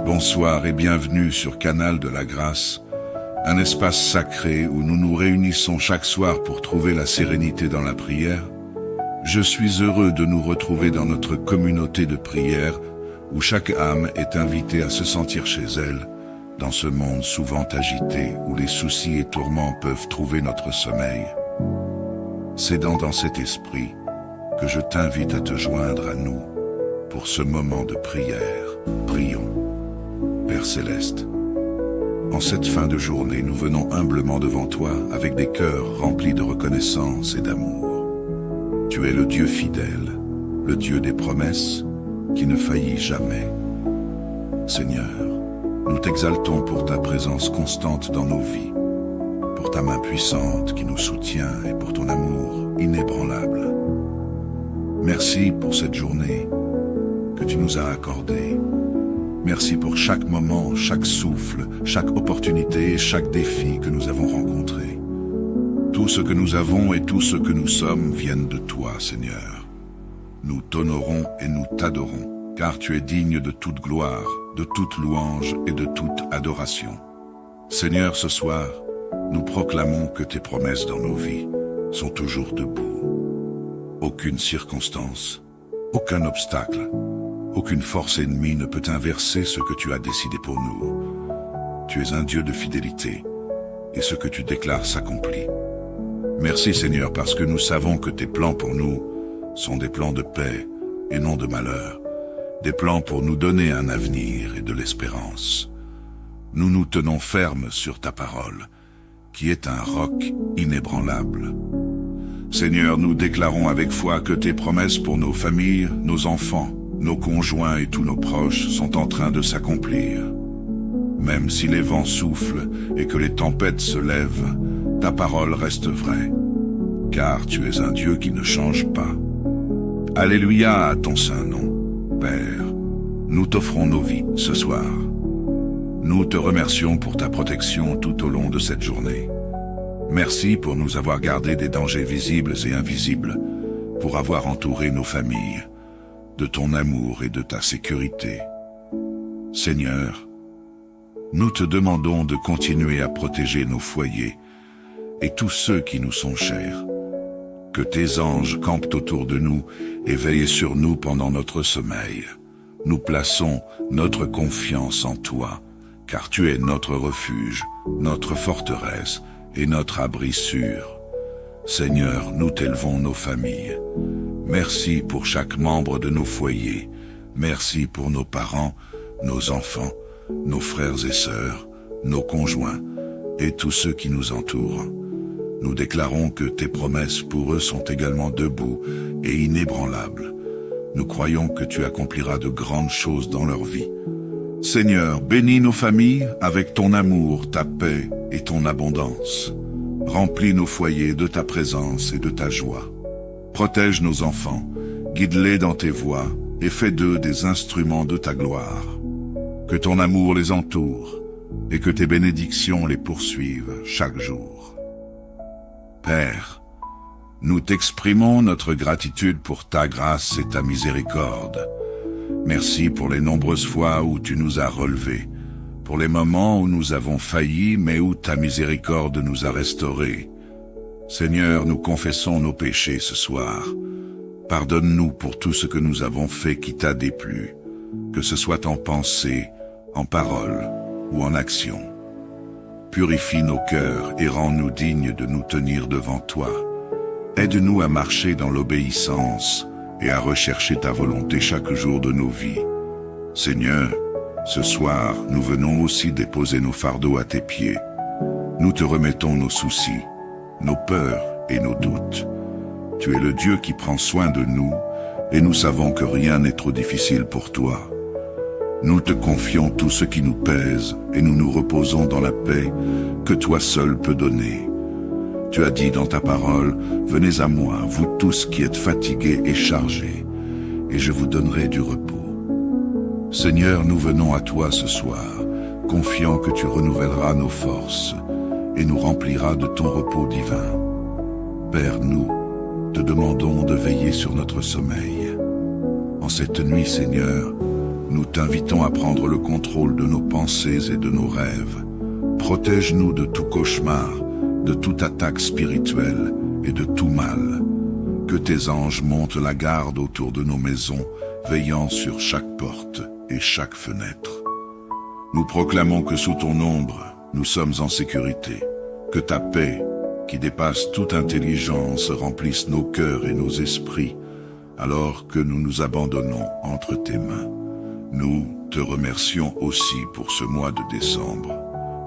Bonsoir et bienvenue sur Canal de la Grâce, un espace sacré où nous nous réunissons chaque soir pour trouver la sérénité dans la prière. Je suis heureux de nous retrouver dans notre communauté de prière où chaque âme est invitée à se sentir chez elle, dans ce monde souvent agité où les soucis et tourments peuvent trouver notre sommeil. C'est dans cet esprit que je t'invite à te joindre à nous pour ce moment de prière. Prions. Père Céleste, en cette fin de journée, nous venons humblement devant toi avec des cœurs remplis de reconnaissance et d'amour. Tu es le Dieu fidèle, le Dieu des promesses, qui ne faillit jamais. Seigneur, nous t'exaltons pour ta présence constante dans nos vies, pour ta main puissante qui nous soutient et pour ton amour inébranlable. Merci pour cette journée que tu nous as accordée. Merci pour chaque moment, chaque souffle, chaque opportunité et chaque défi que nous avons rencontré. Tout ce que nous avons et tout ce que nous sommes viennent de toi, Seigneur. Nous t'honorons et nous t'adorons, car tu es digne de toute gloire, de toute louange et de toute adoration. Seigneur, ce soir, nous proclamons que tes promesses dans nos vies sont toujours debout. Aucune circonstance, aucun obstacle, aucune force ennemie ne peut inverser ce que tu as décidé pour nous. Tu es un Dieu de fidélité, et ce que tu déclares s'accomplit. Merci Seigneur, parce que nous savons que tes plans pour nous sont des plans de paix et non de malheur, des plans pour nous donner un avenir et de l'espérance. Nous nous tenons fermes sur ta parole, qui est un roc inébranlable. Seigneur, nous déclarons avec foi que tes promesses pour nos familles, nos enfants, nos conjoints et tous nos proches sont en train de s'accomplir. Même si les vents soufflent et que les tempêtes se lèvent, ta parole reste vraie, car tu es un Dieu qui ne change pas. Alléluia à ton saint nom. Père, nous t'offrons nos vies ce soir. Nous te remercions pour ta protection tout au long de cette journée. Merci pour nous avoir gardés des dangers visibles et invisibles, pour avoir entouré nos familles de ton amour et de ta sécurité. Seigneur, nous te demandons de continuer à protéger nos foyers et tous ceux qui nous sont chers. Que tes anges campent autour de nous et veillent sur nous pendant notre sommeil. Nous plaçons notre confiance en toi, car tu es notre refuge, notre forteresse et notre abri sûr. Seigneur, nous t'élevons nos familles. Merci pour chaque membre de nos foyers. Merci pour nos parents, nos enfants, nos frères et sœurs, nos conjoints et tous ceux qui nous entourent. Nous déclarons que tes promesses pour eux sont également debout et inébranlables. Nous croyons que tu accompliras de grandes choses dans leur vie. Seigneur, bénis nos familles avec ton amour, ta paix et ton abondance. Remplis nos foyers de ta présence et de ta joie. Protège nos enfants, guide-les dans tes voies et fais d'eux des instruments de ta gloire. Que ton amour les entoure et que tes bénédictions les poursuivent chaque jour. Père, nous t'exprimons notre gratitude pour ta grâce et ta miséricorde. Merci pour les nombreuses fois où tu nous as relevés, pour les moments où nous avons failli mais où ta miséricorde nous a restaurés. Seigneur, nous confessons nos péchés ce soir. Pardonne-nous pour tout ce que nous avons fait qui t'a déplu, que ce soit en pensée, en parole ou en action. Purifie nos cœurs et rends-nous dignes de nous tenir devant toi. Aide-nous à marcher dans l'obéissance et à rechercher ta volonté chaque jour de nos vies. Seigneur, ce soir, nous venons aussi déposer nos fardeaux à tes pieds. Nous te remettons nos soucis, nos peurs et nos doutes. Tu es le Dieu qui prend soin de nous et nous savons que rien n'est trop difficile pour toi. Nous te confions tout ce qui nous pèse et nous nous reposons dans la paix que toi seul peux donner. Tu as dit dans ta parole, « Venez à moi, vous tous qui êtes fatigués et chargés, et je vous donnerai du repos. » Seigneur, nous venons à toi ce soir, confiant que tu renouvelleras nos forces et nous rempliras de ton repos divin. Père, nous te demandons de veiller sur notre sommeil. En cette nuit, Seigneur, Nous t'invitons à prendre le contrôle de nos pensées et de nos rêves. Protège-nous de tout cauchemar, de toute attaque spirituelle et de tout mal. Que tes anges montent la garde autour de nos maisons, veillant sur chaque porte et chaque fenêtre. Nous proclamons que sous ton ombre, nous sommes en sécurité. Que ta paix, qui dépasse toute intelligence, remplisse nos cœurs et nos esprits, alors que nous nous abandonnons entre tes mains. Nous te remercions aussi pour ce mois de décembre.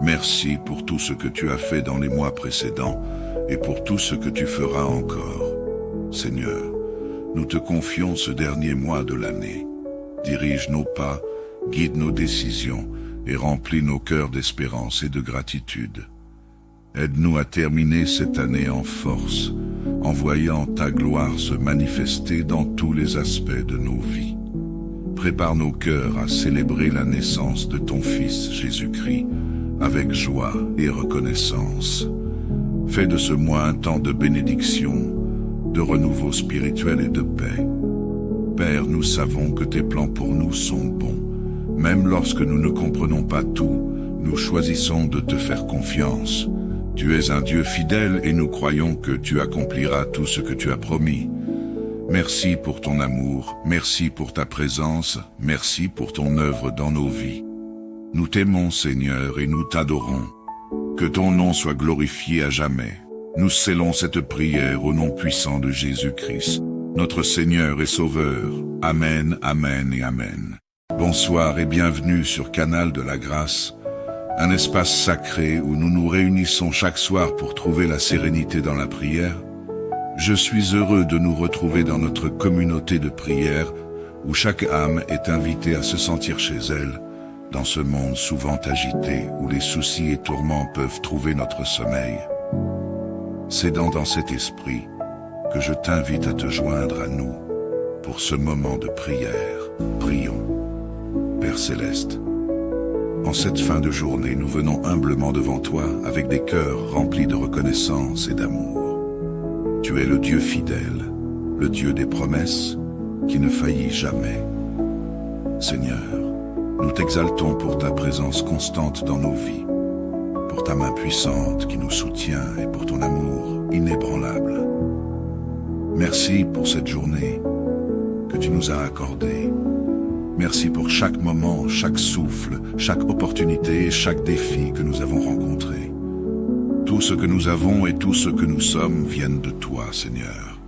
Merci pour tout ce que tu as fait dans les mois précédents et pour tout ce que tu feras encore. Seigneur, nous te confions ce dernier mois de l'année. Dirige nos pas, guide nos décisions et remplis nos cœurs d'espérance et de gratitude. Aide-nous à terminer cette année en force, en voyant ta gloire se manifester dans tous les aspects de nos vies. Prépare nos cœurs à célébrer la naissance de ton Fils Jésus-Christ avec joie et reconnaissance. Fais de ce mois un temps de bénédiction, de renouveau spirituel et de paix. Père, nous savons que tes plans pour nous sont bons. Même lorsque nous ne comprenons pas tout, nous choisissons de te faire confiance. Tu es un Dieu fidèle et nous croyons que tu accompliras tout ce que tu as promis. Merci pour ton amour, merci pour ta présence, merci pour ton œuvre dans nos vies. Nous t'aimons, Seigneur, et nous t'adorons. Que ton nom soit glorifié à jamais. Nous scellons cette prière au nom puissant de Jésus-Christ, notre Seigneur et Sauveur. Amen, Amen et Amen. Bonsoir et bienvenue sur Canal de la Grâce, un espace sacré où nous nous réunissons chaque soir pour trouver la sérénité dans la prière. Je suis heureux de nous retrouver dans notre communauté de prière où chaque âme est invitée à se sentir chez elle, dans ce monde souvent agité où les soucis et tourments peuvent trouver notre sommeil. C'est dans cet esprit que je t'invite à te joindre à nous pour ce moment de prière. Prions. Père Céleste, en cette fin de journée, nous venons humblement devant toi avec des cœurs remplis de reconnaissance et d'amour. Tu es le Dieu fidèle, le Dieu des promesses, qui ne faillit jamais. Seigneur, nous t'exaltons pour ta présence constante dans nos vies, pour ta main puissante qui nous soutient et pour ton amour inébranlable. Merci pour cette journée que tu nous as accordée. Merci pour chaque moment, chaque souffle, chaque opportunité et chaque défi que nous avons rencontré. Tout ce que nous avons et tout ce que nous sommes viennent de toi, Seigneur.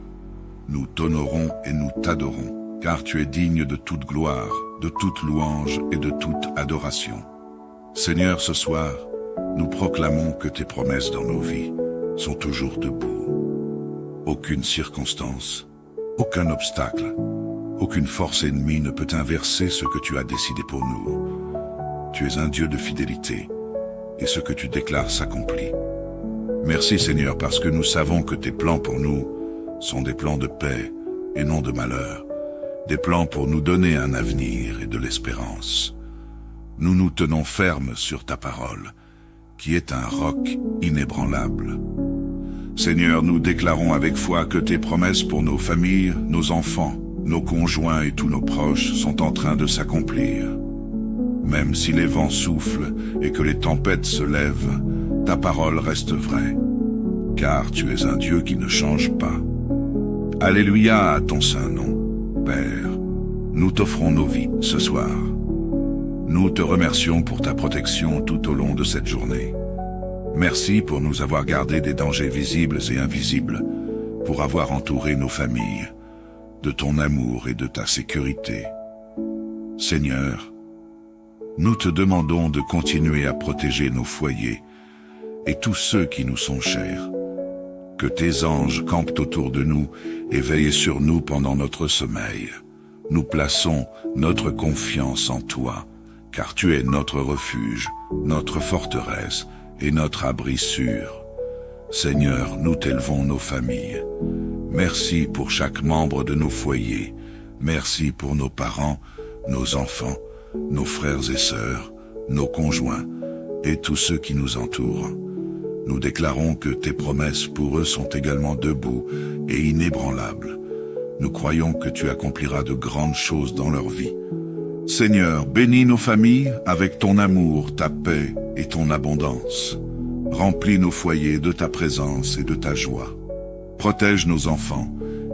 Nous t'honorons et nous t'adorons, car tu es digne de toute gloire, de toute louange et de toute adoration. Seigneur, ce soir, nous proclamons que tes promesses dans nos vies sont toujours debout. Aucune circonstance, aucun obstacle, aucune force ennemie ne peut inverser ce que tu as décidé pour nous. Tu es un Dieu de fidélité, et ce que tu déclares s'accomplit. Merci Seigneur, parce que nous savons que tes plans pour nous sont des plans de paix et non de malheur, des plans pour nous donner un avenir et de l'espérance. Nous nous tenons fermes sur ta parole, qui est un roc inébranlable. Seigneur, nous déclarons avec foi que tes promesses pour nos familles, nos enfants, nos conjoints et tous nos proches sont en train de s'accomplir. Même si les vents soufflent et que les tempêtes se lèvent, ta parole reste vraie, car tu es un Dieu qui ne change pas. Alléluia à ton saint nom. Père, nous t'offrons nos vies ce soir. Nous te remercions pour ta protection tout au long de cette journée. Merci pour nous avoir gardés des dangers visibles et invisibles, pour avoir entouré nos familles de ton amour et de ta sécurité. Seigneur, nous te demandons de continuer à protéger nos foyers et tous ceux qui nous sont chers. Que tes anges campent autour de nous et veillent sur nous pendant notre sommeil. Nous plaçons notre confiance en toi, car tu es notre refuge, notre forteresse et notre abri sûr. Seigneur, nous t'élevons nos familles. Merci pour chaque membre de nos foyers. Merci pour nos parents, nos enfants, nos frères et sœurs, nos conjoints et tous ceux qui nous entourent. Nous déclarons que tes promesses pour eux sont également debout et inébranlables. Nous croyons que tu accompliras de grandes choses dans leur vie. Seigneur, bénis nos familles avec ton amour, ta paix et ton abondance. Remplis nos foyers de ta présence et de ta joie. Protège nos enfants,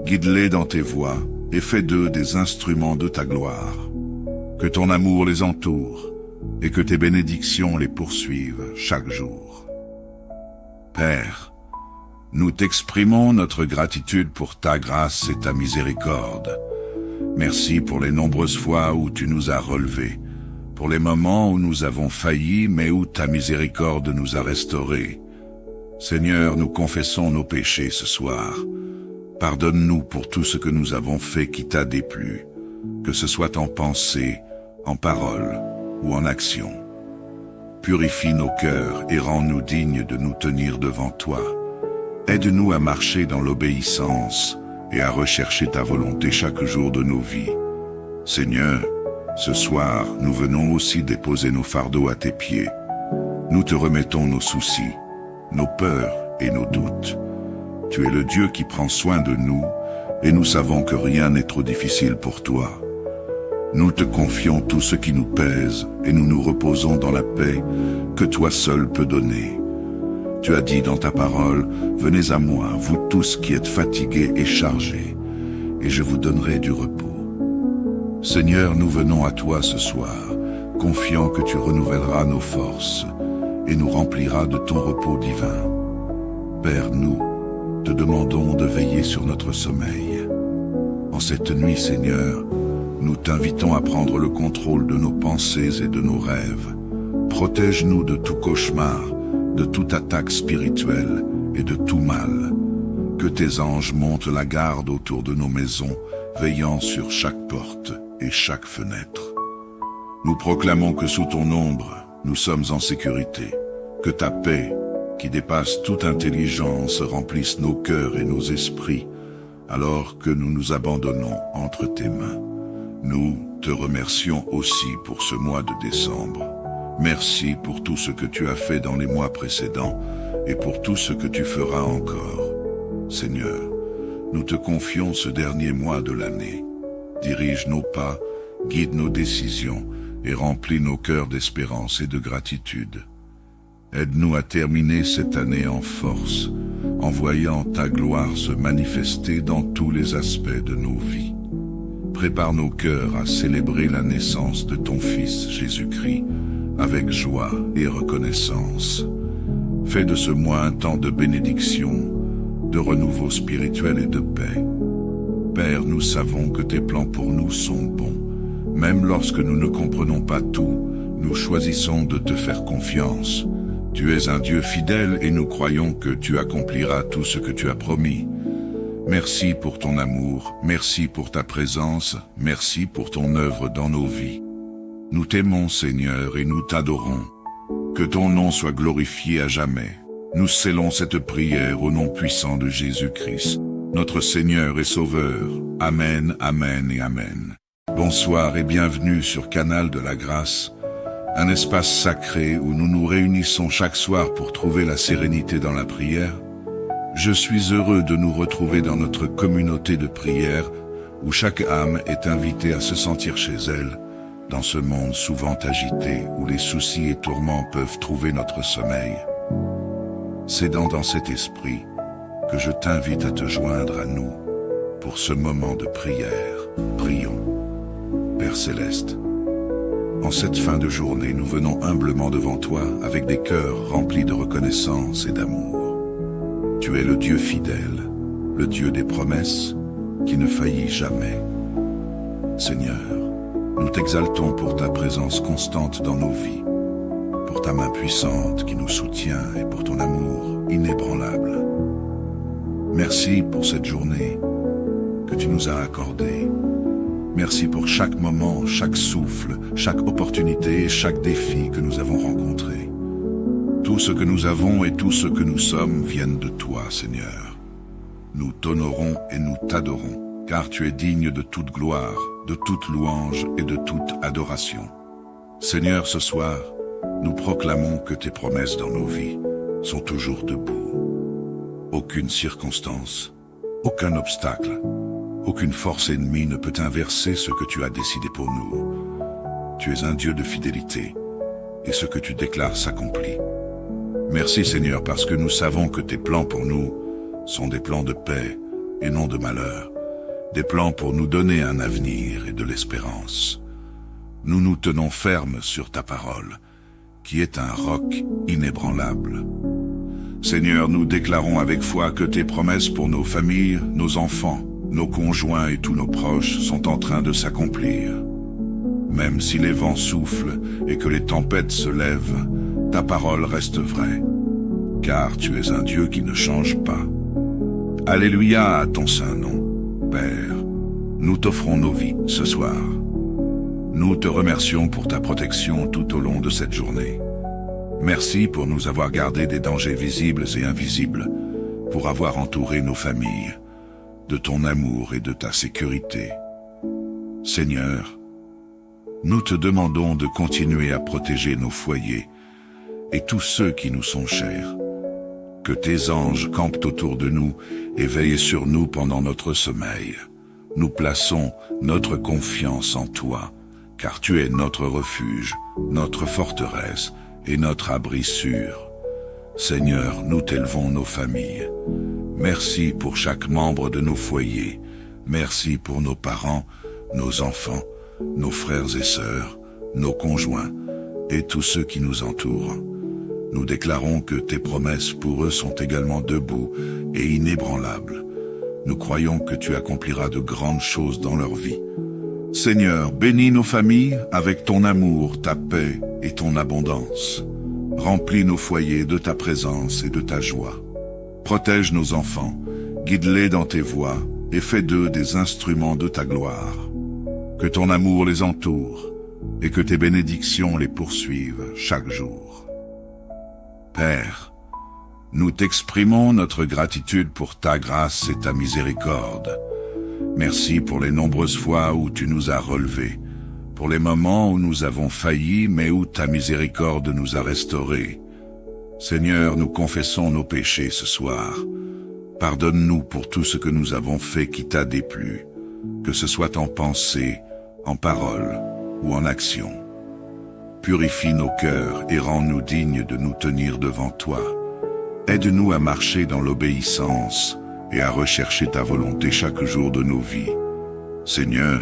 guide-les dans tes voies et fais d'eux des instruments de ta gloire. Que ton amour les entoure et que tes bénédictions les poursuivent chaque jour. Père, nous t'exprimons notre gratitude pour ta grâce et ta miséricorde. Merci pour les nombreuses fois où tu nous as relevés, pour les moments où nous avons failli mais où ta miséricorde nous a restaurés. Seigneur, nous confessons nos péchés ce soir. Pardonne-nous pour tout ce que nous avons fait qui t'a déplu, que ce soit en pensée, en parole ou en action. Purifie nos cœurs et rends-nous dignes de nous tenir devant toi. Aide-nous à marcher dans l'obéissance et à rechercher ta volonté chaque jour de nos vies. Seigneur, ce soir, nous venons aussi déposer nos fardeaux à tes pieds. Nous te remettons nos soucis, nos peurs et nos doutes. Tu es le Dieu qui prend soin de nous et nous savons que rien n'est trop difficile pour toi. Nous te confions tout ce qui nous pèse et nous nous reposons dans la paix que toi seul peux donner. Tu as dit dans ta parole, « Venez à moi, vous tous qui êtes fatigués et chargés, et je vous donnerai du repos. » Seigneur, nous venons à toi ce soir, confiant que tu renouvelleras nos forces et nous rempliras de ton repos divin. Père, nous te demandons de veiller sur notre sommeil. En cette nuit, Seigneur, nous t'invitons à prendre le contrôle de nos pensées et de nos rêves. Protège-nous de tout cauchemar, de toute attaque spirituelle et de tout mal. Que tes anges montent la garde autour de nos maisons, veillant sur chaque porte et chaque fenêtre. Nous proclamons que sous ton ombre, nous sommes en sécurité. Que ta paix, qui dépasse toute intelligence, remplisse nos cœurs et nos esprits, alors que nous nous abandonnons entre tes mains. Nous te remercions aussi pour ce mois de décembre. Merci pour tout ce que tu as fait dans les mois précédents et pour tout ce que tu feras encore. Seigneur, nous te confions ce dernier mois de l'année. Dirige nos pas, guide nos décisions et remplis nos cœurs d'espérance et de gratitude. Aide-nous à terminer cette année en force, en voyant ta gloire se manifester dans tous les aspects de nos vies. Prépare nos cœurs à célébrer la naissance de ton Fils Jésus-Christ avec joie et reconnaissance. Fais de ce mois un temps de bénédiction, de renouveau spirituel et de paix. Père, nous savons que tes plans pour nous sont bons. Même lorsque nous ne comprenons pas tout, nous choisissons de te faire confiance. Tu es un Dieu fidèle et nous croyons que tu accompliras tout ce que tu as promis. Merci pour ton amour, merci pour ta présence, merci pour ton œuvre dans nos vies. Nous t'aimons, Seigneur, et nous t'adorons. Que ton nom soit glorifié à jamais. Nous scellons cette prière au nom puissant de Jésus-Christ, notre Seigneur et Sauveur. Amen, Amen et Amen. Bonsoir et bienvenue sur Canal de la Grâce, un espace sacré où nous nous réunissons chaque soir pour trouver la sérénité dans la prière. Je suis heureux de nous retrouver dans notre communauté de prière où chaque âme est invitée à se sentir chez elle, dans ce monde souvent agité où les soucis et tourments peuvent trouver notre sommeil. C'est dans cet esprit que je t'invite à te joindre à nous pour ce moment de prière. Prions. Père Céleste, en cette fin de journée, nous venons humblement devant toi avec des cœurs remplis de reconnaissance et d'amour. Tu es le Dieu fidèle, le Dieu des promesses, qui ne faillit jamais. Seigneur, nous t'exaltons pour ta présence constante dans nos vies, pour ta main puissante qui nous soutient et pour ton amour inébranlable. Merci pour cette journée que tu nous as accordée. Merci pour chaque moment, chaque souffle, chaque opportunité et chaque défi que nous avons rencontré. Tout ce que nous avons et tout ce que nous sommes viennent de toi, Seigneur. Nous t'honorons et nous t'adorons, car tu es digne de toute gloire, de toute louange et de toute adoration. Seigneur, ce soir, nous proclamons que tes promesses dans nos vies sont toujours debout. Aucune circonstance, aucun obstacle, aucune force ennemie ne peut inverser ce que tu as décidé pour nous. tu es un Dieu de fidélité, et ce que tu déclares s'accomplit. Merci Seigneur, parce que nous savons que tes plans pour nous sont des plans de paix et non de malheur, des plans pour nous donner un avenir et de l'espérance. Nous nous tenons fermes sur ta parole, qui est un roc inébranlable. Seigneur, nous déclarons avec foi que tes promesses pour nos familles, nos enfants, nos conjoints et tous nos proches sont en train de s'accomplir. Même si les vents soufflent et que les tempêtes se lèvent, ta parole reste vraie, car tu es un Dieu qui ne change pas. Alléluia à ton saint nom. Père, nous t'offrons nos vies ce soir. Nous te remercions pour ta protection tout au long de cette journée. Merci pour nous avoir gardés des dangers visibles et invisibles, pour avoir entouré nos familles de ton amour et de ta sécurité. Seigneur, nous te demandons de continuer à protéger nos foyers et tous ceux qui nous sont chers. Que tes anges campent autour de nous et veillent sur nous pendant notre sommeil. Nous plaçons notre confiance en toi, car tu es notre refuge, notre forteresse et notre abri sûr. Seigneur, nous t'élevons nos familles. Merci pour chaque membre de nos foyers. Merci pour nos parents, nos enfants, nos frères et sœurs, nos conjoints et tous ceux qui nous entourent. Nous déclarons que tes promesses pour eux sont également debout et inébranlables. Nous croyons que tu accompliras de grandes choses dans leur vie. Seigneur, bénis nos familles avec ton amour, ta paix et ton abondance. Remplis nos foyers de ta présence et de ta joie. Protège nos enfants, guide-les dans tes voies et fais d'eux des instruments de ta gloire. Que ton amour les entoure et que tes bénédictions les poursuivent chaque jour. Père, nous t'exprimons notre gratitude pour ta grâce et ta miséricorde. Merci pour les nombreuses fois où tu nous as relevés, pour les moments où nous avons failli mais où ta miséricorde nous a restaurés. Seigneur, nous confessons nos péchés ce soir. Pardonne-nous pour tout ce que nous avons fait qui t'a déplu, que ce soit en pensée, en parole ou en action. Purifie nos cœurs et rends-nous dignes de nous tenir devant toi. Aide-nous à marcher dans l'obéissance et à rechercher ta volonté chaque jour de nos vies. Seigneur,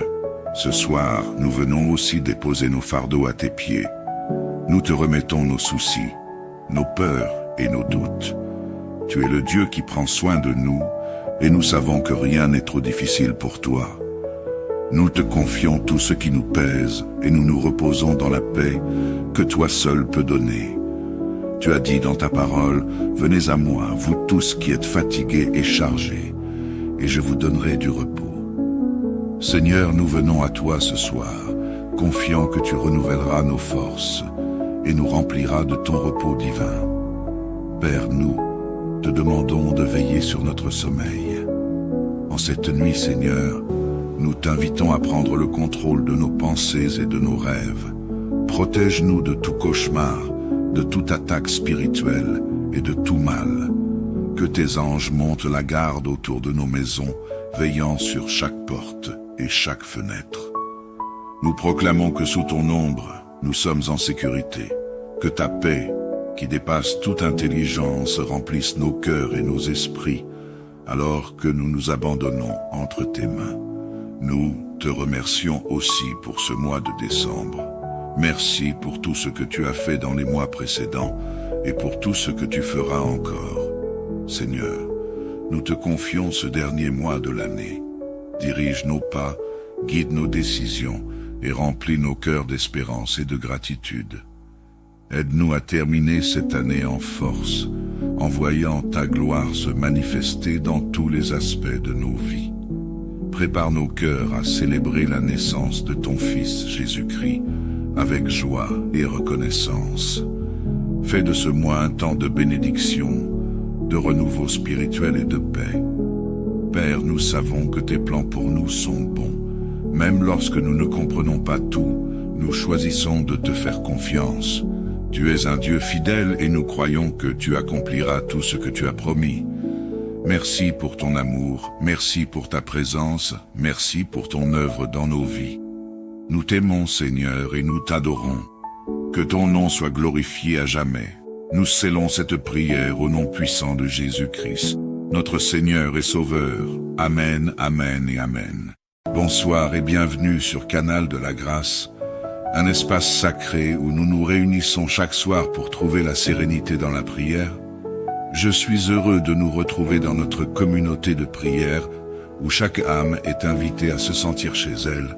ce soir, nous venons aussi déposer nos fardeaux à tes pieds. Nous te remettons nos soucis, nos peurs et nos doutes. Tu es le Dieu qui prend soin de nous et nous savons que rien n'est trop difficile pour toi. Nous te confions tout ce qui nous pèse et nous nous reposons dans la paix que toi seul peux donner. Tu as dit dans ta parole, « Venez à moi, vous tous qui êtes fatigués et chargés, et je vous donnerai du repos. » Seigneur, nous venons à toi ce soir, confiant que tu renouvelleras nos forces et nous rempliras de ton repos divin. Père, nous te demandons de veiller sur notre sommeil. En cette nuit, Seigneur, nous t'invitons à prendre le contrôle de nos pensées et de nos rêves. Protège-nous de tout cauchemar, de toute attaque spirituelle et de tout mal. Que tes anges montent la garde autour de nos maisons, veillant sur chaque porte et chaque fenêtre. Nous proclamons que sous ton ombre, nous sommes en sécurité. Que ta paix, qui dépasse toute intelligence, remplisse nos cœurs et nos esprits, alors que nous nous abandonnons entre tes mains. Nous te remercions aussi pour ce mois de décembre. Merci pour tout ce que tu as fait dans les mois précédents et pour tout ce que tu feras encore. Seigneur, nous te confions ce dernier mois de l'année. Dirige nos pas, guide nos décisions et remplis nos cœurs d'espérance et de gratitude. Aide-nous à terminer cette année en force, en voyant ta gloire se manifester dans tous les aspects de nos vies. Prépare nos cœurs à célébrer la naissance de ton Fils Jésus-Christ avec joie et reconnaissance. Fais de ce mois un temps de bénédiction, de renouveau spirituel et de paix. Père, nous savons que tes plans pour nous sont bons. Même lorsque nous ne comprenons pas tout, nous choisissons de te faire confiance. Tu es un Dieu fidèle et nous croyons que tu accompliras tout ce que tu as promis. Merci pour ton amour, merci pour ta présence, merci pour ton œuvre dans nos vies. Nous t'aimons, Seigneur, et nous t'adorons. Que ton nom soit glorifié à jamais. Nous scellons cette prière au nom puissant de Jésus-Christ, notre Seigneur et Sauveur. Amen, Amen et Amen. Bonsoir et bienvenue sur Canal de la Grâce, un espace sacré où nous nous réunissons chaque soir pour trouver la sérénité dans la prière. Je suis heureux de nous retrouver dans notre communauté de prière où chaque âme est invitée à se sentir chez elle,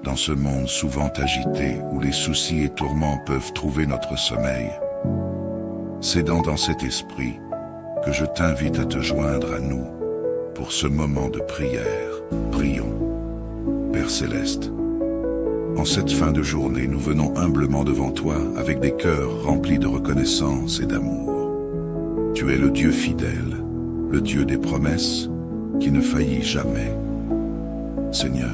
dans ce monde souvent agité où les soucis et tourments peuvent trouver notre sommeil. C'est dans cet esprit que je t'invite à te joindre à nous pour ce moment de prière. Prions. Père Céleste, en cette fin de journée, nous venons humblement devant toi avec des cœurs remplis de reconnaissance et d'amour. Tu es le Dieu fidèle, le Dieu des promesses, qui ne faillit jamais. Seigneur,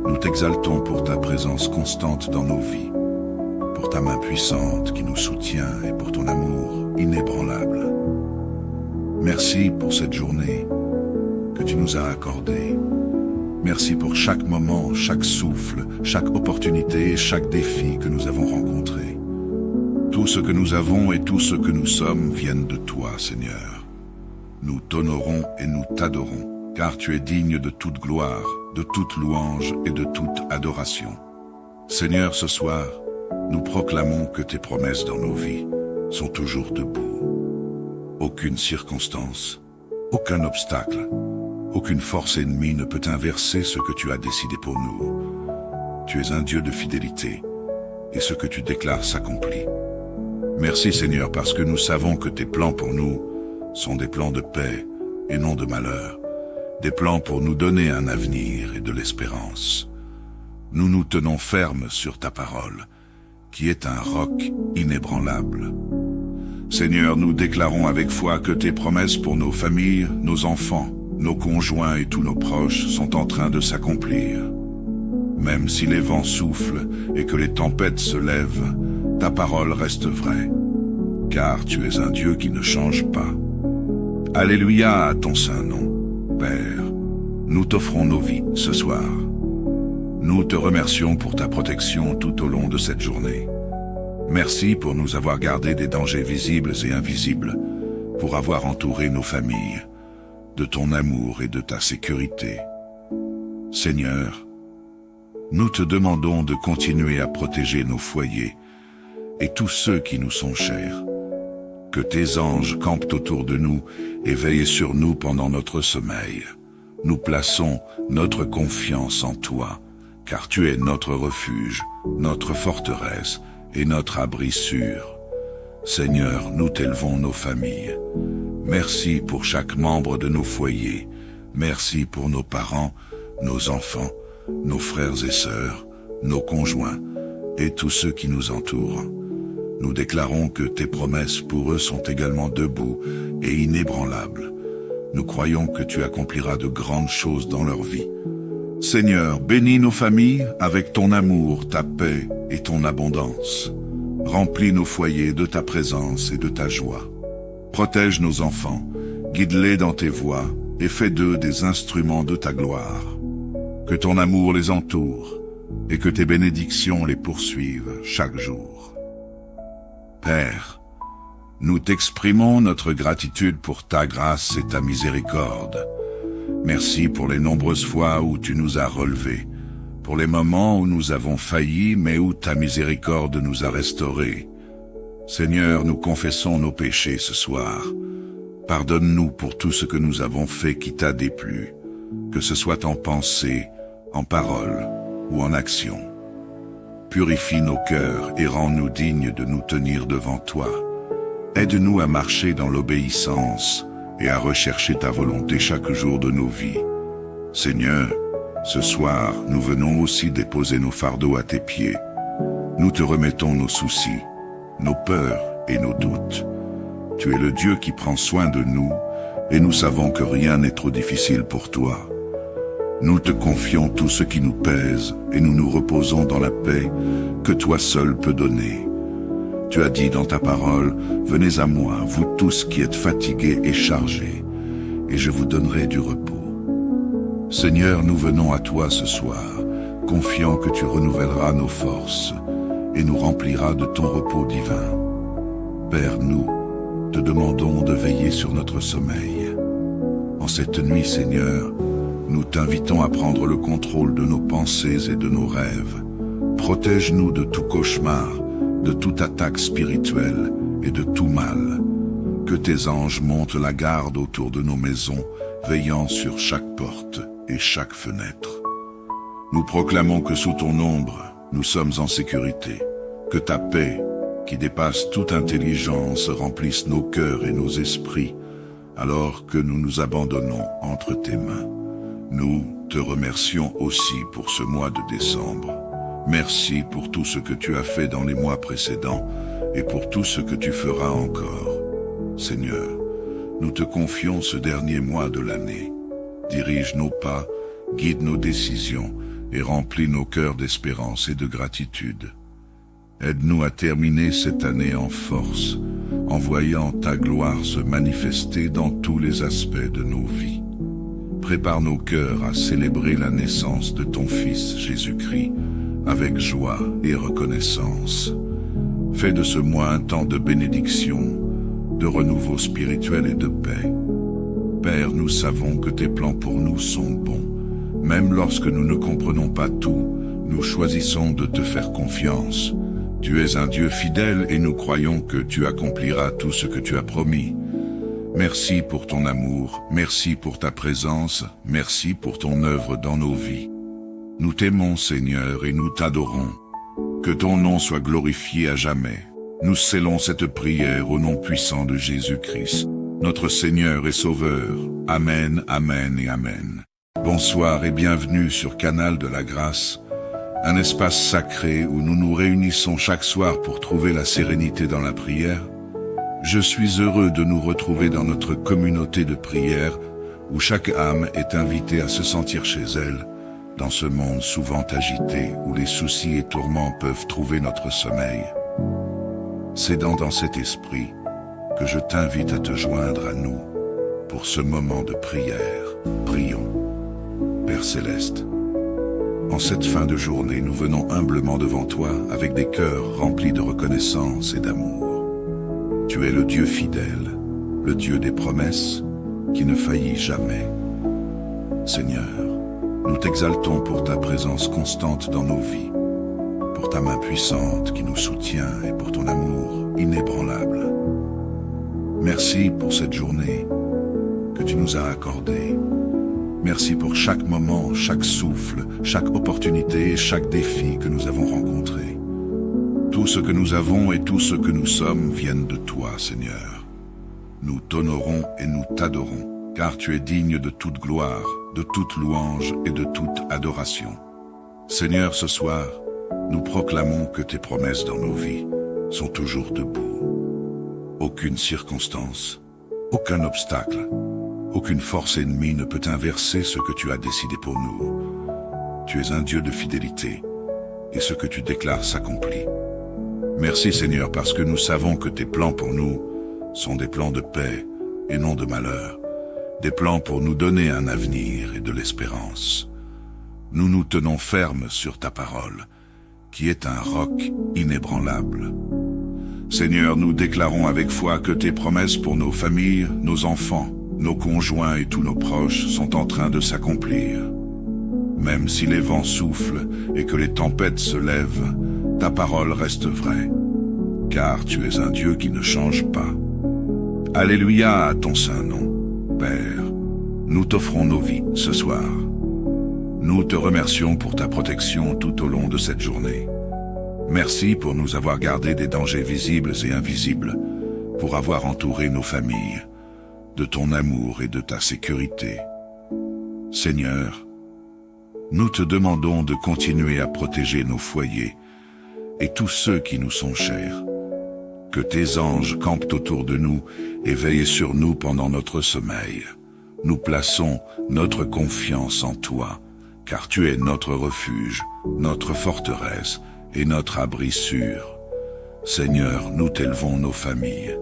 nous t'exaltons pour ta présence constante dans nos vies, pour ta main puissante qui nous soutient et pour ton amour inébranlable. Merci pour cette journée que tu nous as accordée. Merci pour chaque moment, chaque souffle, chaque opportunité et chaque défi que nous avons rencontré. Tout ce que nous avons et tout ce que nous sommes viennent de toi, Seigneur. Nous t'honorons et nous t'adorons, car tu es digne de toute gloire, de toute louange et de toute adoration. Seigneur, ce soir, nous proclamons que tes promesses dans nos vies sont toujours debout. Aucune circonstance, aucun obstacle, aucune force ennemie ne peut inverser ce que tu as décidé pour nous. Tu es un Dieu de fidélité, et ce que tu déclares s'accomplit. Merci Seigneur, parce que nous savons que tes plans pour nous sont des plans de paix et non de malheur, des plans pour nous donner un avenir et de l'espérance. Nous nous tenons fermes sur ta parole, qui est un roc inébranlable. Seigneur, nous déclarons avec foi que tes promesses pour nos familles, nos enfants, nos conjoints et tous nos proches sont en train de s'accomplir. Même si les vents soufflent et que les tempêtes se lèvent, ta parole reste vraie, car tu es un Dieu qui ne change pas. Alléluia à ton saint nom. Père, nous t'offrons nos vies ce soir. Nous te remercions pour ta protection tout au long de cette journée. Merci pour nous avoir gardés des dangers visibles et invisibles, pour avoir entouré nos familles de ton amour et de ta sécurité. Seigneur, nous te demandons de continuer à protéger nos foyers et tous ceux qui nous sont chers. Que tes anges campent autour de nous et veillent sur nous pendant notre sommeil. Nous plaçons notre confiance en toi, car tu es notre refuge, notre forteresse et notre abri sûr. Seigneur, nous t'élevons nos familles. Merci pour chaque membre de nos foyers. Merci pour nos parents, nos enfants, nos frères et sœurs, nos conjoints et tous ceux qui nous entourent. Nous déclarons que tes promesses pour eux sont également debout et inébranlables. Nous croyons que tu accompliras de grandes choses dans leur vie. Seigneur, bénis nos familles avec ton amour, ta paix et ton abondance. Remplis nos foyers de ta présence et de ta joie. Protège nos enfants, guide-les dans tes voies et fais d'eux des instruments de ta gloire. Que ton amour les entoure et que tes bénédictions les poursuivent chaque jour. Père, nous t'exprimons notre gratitude pour ta grâce et ta miséricorde. Merci pour les nombreuses fois où tu nous as relevés, pour les moments où nous avons failli mais où ta miséricorde nous a restaurés. Seigneur, nous confessons nos péchés ce soir. Pardonne-nous pour tout ce que nous avons fait qui t'a déplu, que ce soit en pensée, en parole ou en action. Purifie nos cœurs et rends-nous dignes de nous tenir devant toi. Aide-nous à marcher dans l'obéissance et à rechercher ta volonté chaque jour de nos vies. Seigneur, ce soir, nous venons aussi déposer nos fardeaux à tes pieds. Nous te remettons nos soucis, nos peurs et nos doutes. Tu es le Dieu qui prend soin de nous et nous savons que rien n'est trop difficile pour toi. Nous te confions tout ce qui nous pèse et nous nous reposons dans la paix que toi seul peux donner. Tu as dit dans ta parole, « Venez à moi, vous tous qui êtes fatigués et chargés, et je vous donnerai du repos. » Seigneur, nous venons à toi ce soir, confiant que tu renouvelleras nos forces et nous rempliras de ton repos divin. Père, nous te demandons de veiller sur notre sommeil. En cette nuit, Seigneur, nous t'invitons à prendre le contrôle de nos pensées et de nos rêves. Protège-nous de tout cauchemar, de toute attaque spirituelle et de tout mal. Que tes anges montent la garde autour de nos maisons, veillant sur chaque porte et chaque fenêtre. Nous proclamons que sous ton ombre, nous sommes en sécurité. Que ta paix, qui dépasse toute intelligence, remplisse nos cœurs et nos esprits, alors que nous nous abandonnons entre tes mains. Nous te remercions aussi pour ce mois de décembre. Merci pour tout ce que tu as fait dans les mois précédents et pour tout ce que tu feras encore. Seigneur, nous te confions ce dernier mois de l'année. Dirige nos pas, guide nos décisions et remplis nos cœurs d'espérance et de gratitude. Aide-nous à terminer cette année en force, en voyant ta gloire se manifester dans tous les aspects de nos vies. Prépare nos cœurs à célébrer la naissance de ton Fils Jésus-Christ avec joie et reconnaissance. Fais de ce mois un temps de bénédiction, de renouveau spirituel et de paix. Père, nous savons que tes plans pour nous sont bons. Même lorsque nous ne comprenons pas tout, nous choisissons de te faire confiance. Tu es un Dieu fidèle et nous croyons que tu accompliras tout ce que tu as promis. Merci pour ton amour, merci pour ta présence, merci pour ton œuvre dans nos vies. Nous t'aimons, Seigneur, et nous t'adorons. Que ton nom soit glorifié à jamais. Nous scellons cette prière au nom puissant de Jésus-Christ, notre Seigneur et Sauveur. Amen, Amen et Amen. Bonsoir et bienvenue sur Canal de la Grâce, un espace sacré où nous nous réunissons chaque soir pour trouver la sérénité dans la prière. Je suis heureux de nous retrouver dans notre communauté de prière où chaque âme est invitée à se sentir chez elle, dans ce monde souvent agité où les soucis et tourments peuvent trouver notre sommeil. C'est dans cet esprit que je t'invite à te joindre à nous pour ce moment de prière. Prions. Père Céleste, en cette fin de journée, nous venons humblement devant toi avec des cœurs remplis de reconnaissance et d'amour. Tu es le Dieu fidèle, le Dieu des promesses, qui ne faillit jamais. Seigneur, nous t'exaltons pour ta présence constante dans nos vies, pour ta main puissante qui nous soutient et pour ton amour inébranlable. Merci pour cette journée que tu nous as accordée. Merci pour chaque moment, chaque souffle, chaque opportunité et chaque défi que nous avons rencontré. Tout ce que nous avons et tout ce que nous sommes viennent de toi, Seigneur. Nous t'honorons et nous t'adorons, car tu es digne de toute gloire, de toute louange et de toute adoration. Seigneur, ce soir, nous proclamons que tes promesses dans nos vies sont toujours debout. Aucune circonstance, aucun obstacle, aucune force ennemie ne peut inverser ce que tu as décidé pour nous. Tu es un Dieu de fidélité, et ce que tu déclares s'accomplit. Merci Seigneur, parce que nous savons que tes plans pour nous sont des plans de paix et non de malheur, des plans pour nous donner un avenir et de l'espérance. Nous nous tenons fermes sur ta parole, qui est un roc inébranlable. Seigneur, nous déclarons avec foi que tes promesses pour nos familles, nos enfants, nos conjoints et tous nos proches sont en train de s'accomplir. Même si les vents soufflent et que les tempêtes se lèvent, ta parole reste vraie, car tu es un Dieu qui ne change pas. Alléluia à ton saint nom. Père, nous t'offrons nos vies ce soir. Nous te remercions pour ta protection tout au long de cette journée. Merci pour nous avoir gardés des dangers visibles et invisibles, pour avoir entouré nos familles de ton amour et de ta sécurité. Seigneur, nous te demandons de continuer à protéger nos foyers et tous ceux qui nous sont chers. Que tes anges campent autour de nous et veillent sur nous pendant notre sommeil. Nous plaçons notre confiance en toi, car tu es notre refuge, notre forteresse et notre abri sûr. Seigneur, nous t'élevons nos familles.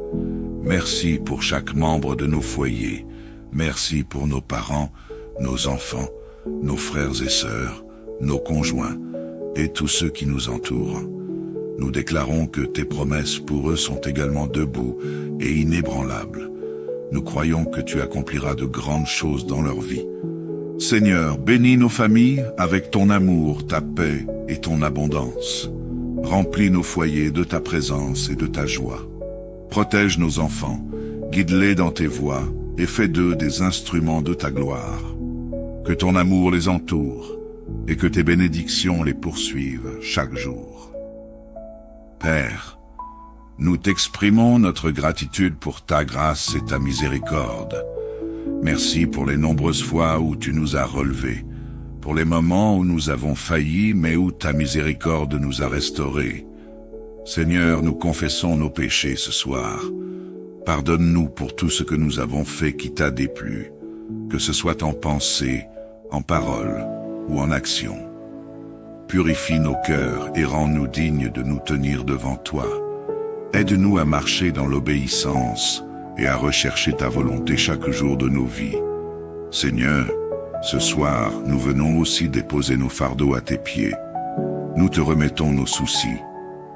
Merci pour chaque membre de nos foyers. Merci pour nos parents, nos enfants, nos frères et sœurs, nos conjoints et tous ceux qui nous entourent. Nous déclarons que tes promesses pour eux sont également debout et inébranlables. Nous croyons que tu accompliras de grandes choses dans leur vie. Seigneur, bénis nos familles avec ton amour, ta paix et ton abondance. Remplis nos foyers de ta présence et de ta joie. Protège nos enfants, guide-les dans tes voies et fais d'eux des instruments de ta gloire. Que ton amour les entoure et que tes bénédictions les poursuivent chaque jour. Père, nous t'exprimons notre gratitude pour ta grâce et ta miséricorde. Merci pour les nombreuses fois où tu nous as relevés, pour les moments où nous avons failli mais où ta miséricorde nous a restaurés. Seigneur, nous confessons nos péchés ce soir. Pardonne-nous pour tout ce que nous avons fait qui t'a déplu, que ce soit en pensée, en parole ou en action. Purifie nos cœurs et rends-nous dignes de nous tenir devant toi. Aide-nous à marcher dans l'obéissance et à rechercher ta volonté chaque jour de nos vies. Seigneur, ce soir, nous venons aussi déposer nos fardeaux à tes pieds. Nous te remettons nos soucis,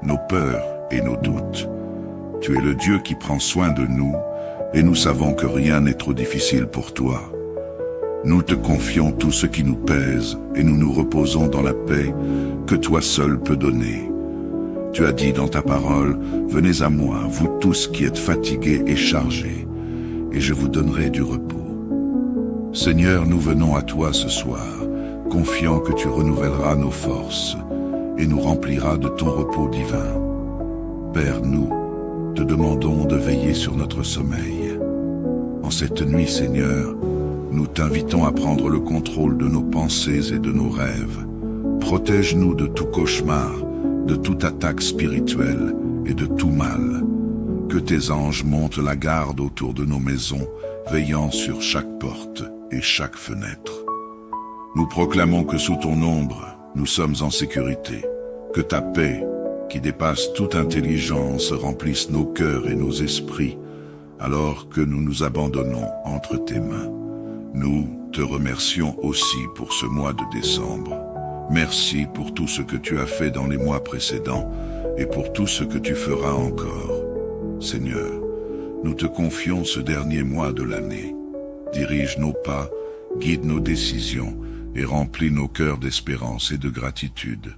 nos peurs et nos doutes. Tu es le Dieu qui prend soin de nous et nous savons que rien n'est trop difficile pour toi. Nous te confions tout ce qui nous pèse et nous nous reposons dans la paix que toi seul peux donner. Tu as dit dans ta parole, « Venez à moi, vous tous qui êtes fatigués et chargés, et je vous donnerai du repos. » Seigneur, nous venons à toi ce soir, confiant que tu renouvelleras nos forces et nous rempliras de ton repos divin. Père, nous te demandons de veiller sur notre sommeil. En cette nuit, Seigneur, nous t'invitons à prendre le contrôle de nos pensées et de nos rêves. Protège-nous de tout cauchemar, de toute attaque spirituelle et de tout mal. Que tes anges montent la garde autour de nos maisons, veillant sur chaque porte et chaque fenêtre. Nous proclamons que sous ton ombre, nous sommes en sécurité. Que ta paix, qui dépasse toute intelligence, remplisse nos cœurs et nos esprits, alors que nous nous abandonnons entre tes mains. Nous te remercions aussi pour ce mois de décembre. Merci pour tout ce que tu as fait dans les mois précédents et pour tout ce que tu feras encore. Seigneur, nous te confions ce dernier mois de l'année. Dirige nos pas, guide nos décisions et remplis nos cœurs d'espérance et de gratitude.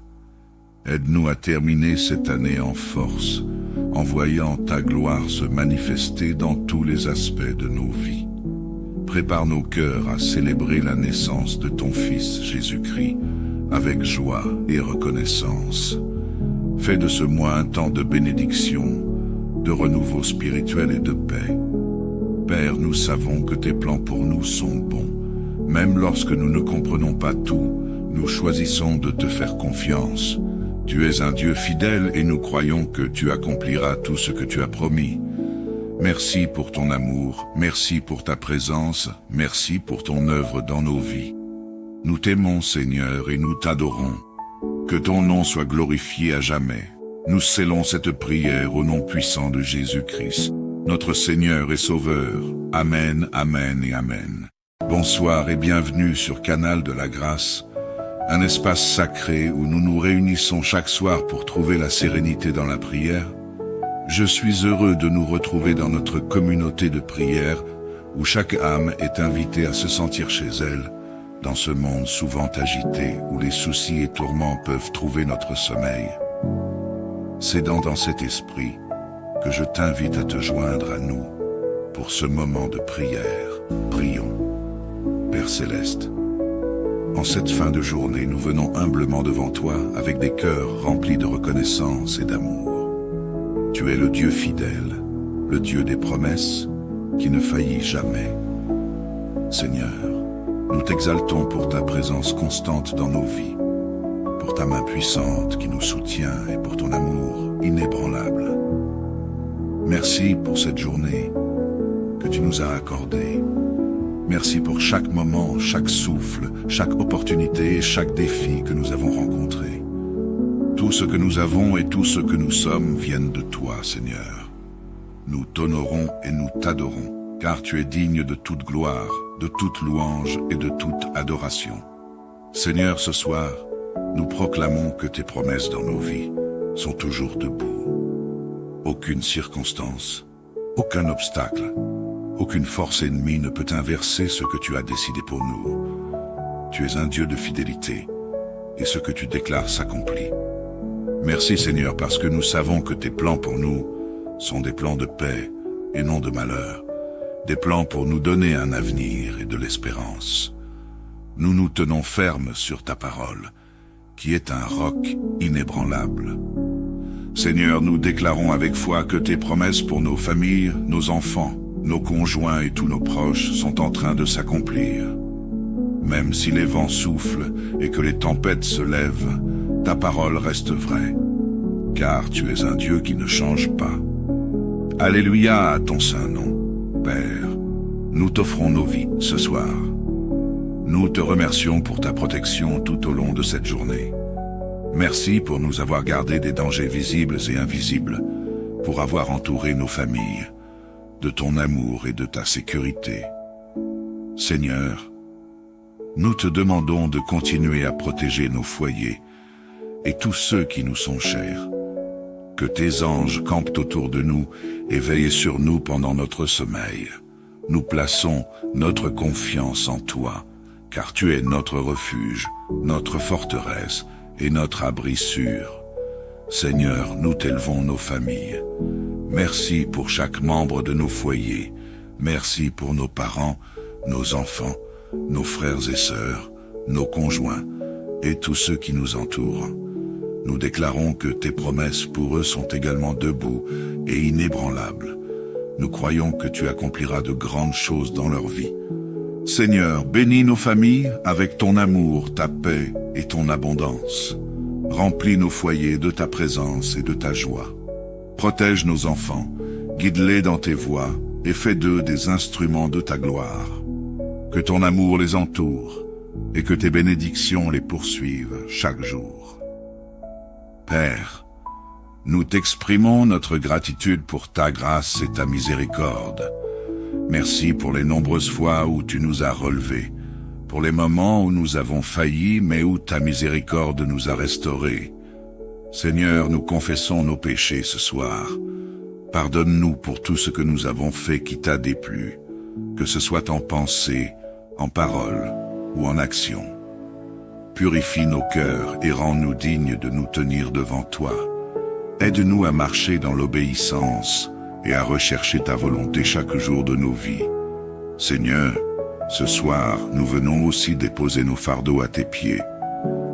Aide-nous à terminer cette année en force, en voyant ta gloire se manifester dans tous les aspects de nos vies. Prépare nos cœurs à célébrer la naissance de ton Fils Jésus-Christ avec joie et reconnaissance. Fais de ce mois un temps de bénédiction, de renouveau spirituel et de paix. Père, nous savons que tes plans pour nous sont bons. Même lorsque nous ne comprenons pas tout, nous choisissons de te faire confiance. Tu es un Dieu fidèle et nous croyons que tu accompliras tout ce que tu as promis. Merci pour ton amour, merci pour ta présence, merci pour ton œuvre dans nos vies. Nous t'aimons, Seigneur, et nous t'adorons. Que ton nom soit glorifié à jamais. Nous scellons cette prière au nom puissant de Jésus-Christ, notre Seigneur et Sauveur. Amen, Amen et Amen. Bonsoir et bienvenue sur Canal de la Grâce, un espace sacré où nous nous réunissons chaque soir pour trouver la sérénité dans la prière. Je suis heureux de nous retrouver dans notre communauté de prière où chaque âme est invitée à se sentir chez elle, dans ce monde souvent agité où les soucis et tourments peuvent trouver notre sommeil. C'est dans cet esprit que je t'invite à te joindre à nous pour ce moment de prière. Prions. Père Céleste, en cette fin de journée, nous venons humblement devant toi avec des cœurs remplis de reconnaissance et d'amour. Tu es le Dieu fidèle, le Dieu des promesses, qui ne faillit jamais. Seigneur, nous t'exaltons pour ta présence constante dans nos vies, pour ta main puissante qui nous soutient et pour ton amour inébranlable. Merci pour cette journée que tu nous as accordée. Merci pour chaque moment, chaque souffle, chaque opportunité et chaque défi que nous avons rencontré. Tout ce que nous avons et tout ce que nous sommes viennent de toi, Seigneur. Nous t'honorons et nous t'adorons, car tu es digne de toute gloire, de toute louange et de toute adoration. Seigneur, ce soir, nous proclamons que tes promesses dans nos vies sont toujours debout. Aucune circonstance, aucun obstacle, aucune force ennemie ne peut inverser ce que tu as décidé pour nous. Tu es un Dieu de fidélité, et ce que tu déclares s'accomplit. Merci Seigneur, parce que nous savons que tes plans pour nous sont des plans de paix et non de malheur, des plans pour nous donner un avenir et de l'espérance. Nous nous tenons fermes sur ta parole, qui est un roc inébranlable. Seigneur, nous déclarons avec foi que tes promesses pour nos familles, nos enfants, nos conjoints et tous nos proches sont en train de s'accomplir. Même si les vents soufflent et que les tempêtes se lèvent, ta parole reste vraie, car tu es un Dieu qui ne change pas. Alléluia à ton saint nom. Père, nous t'offrons nos vies ce soir. Nous te remercions pour ta protection tout au long de cette journée. Merci pour nous avoir gardés des dangers visibles et invisibles, pour avoir entouré nos familles de ton amour et de ta sécurité. Seigneur, nous te demandons de continuer à protéger nos foyers et tous ceux qui nous sont chers. Que tes anges campent autour de nous et veillent sur nous pendant notre sommeil. Nous plaçons notre confiance en toi, car tu es notre refuge, notre forteresse et notre abri sûr. Seigneur, nous t'élevons nos familles. Merci pour chaque membre de nos foyers. Merci pour nos parents, nos enfants, nos frères et sœurs, nos conjoints et tous ceux qui nous entourent. Nous déclarons que tes promesses pour eux sont également debout et inébranlables. Nous croyons que tu accompliras de grandes choses dans leur vie. Seigneur, bénis nos familles avec ton amour, ta paix et ton abondance. Remplis nos foyers de ta présence et de ta joie. Protège nos enfants, guide-les dans tes voies et fais d'eux des instruments de ta gloire. Que ton amour les entoure et que tes bénédictions les poursuivent chaque jour. Père, nous t'exprimons notre gratitude pour ta grâce et ta miséricorde. Merci pour les nombreuses fois où tu nous as relevés, pour les moments où nous avons failli mais où ta miséricorde nous a restaurés. Seigneur, nous confessons nos péchés ce soir. Pardonne-nous pour tout ce que nous avons fait qui t'a déplu, que ce soit en pensée, en parole ou en action. Purifie nos cœurs et rends-nous dignes de nous tenir devant toi. Aide-nous à marcher dans l'obéissance et à rechercher ta volonté chaque jour de nos vies. Seigneur, ce soir, nous venons aussi déposer nos fardeaux à tes pieds.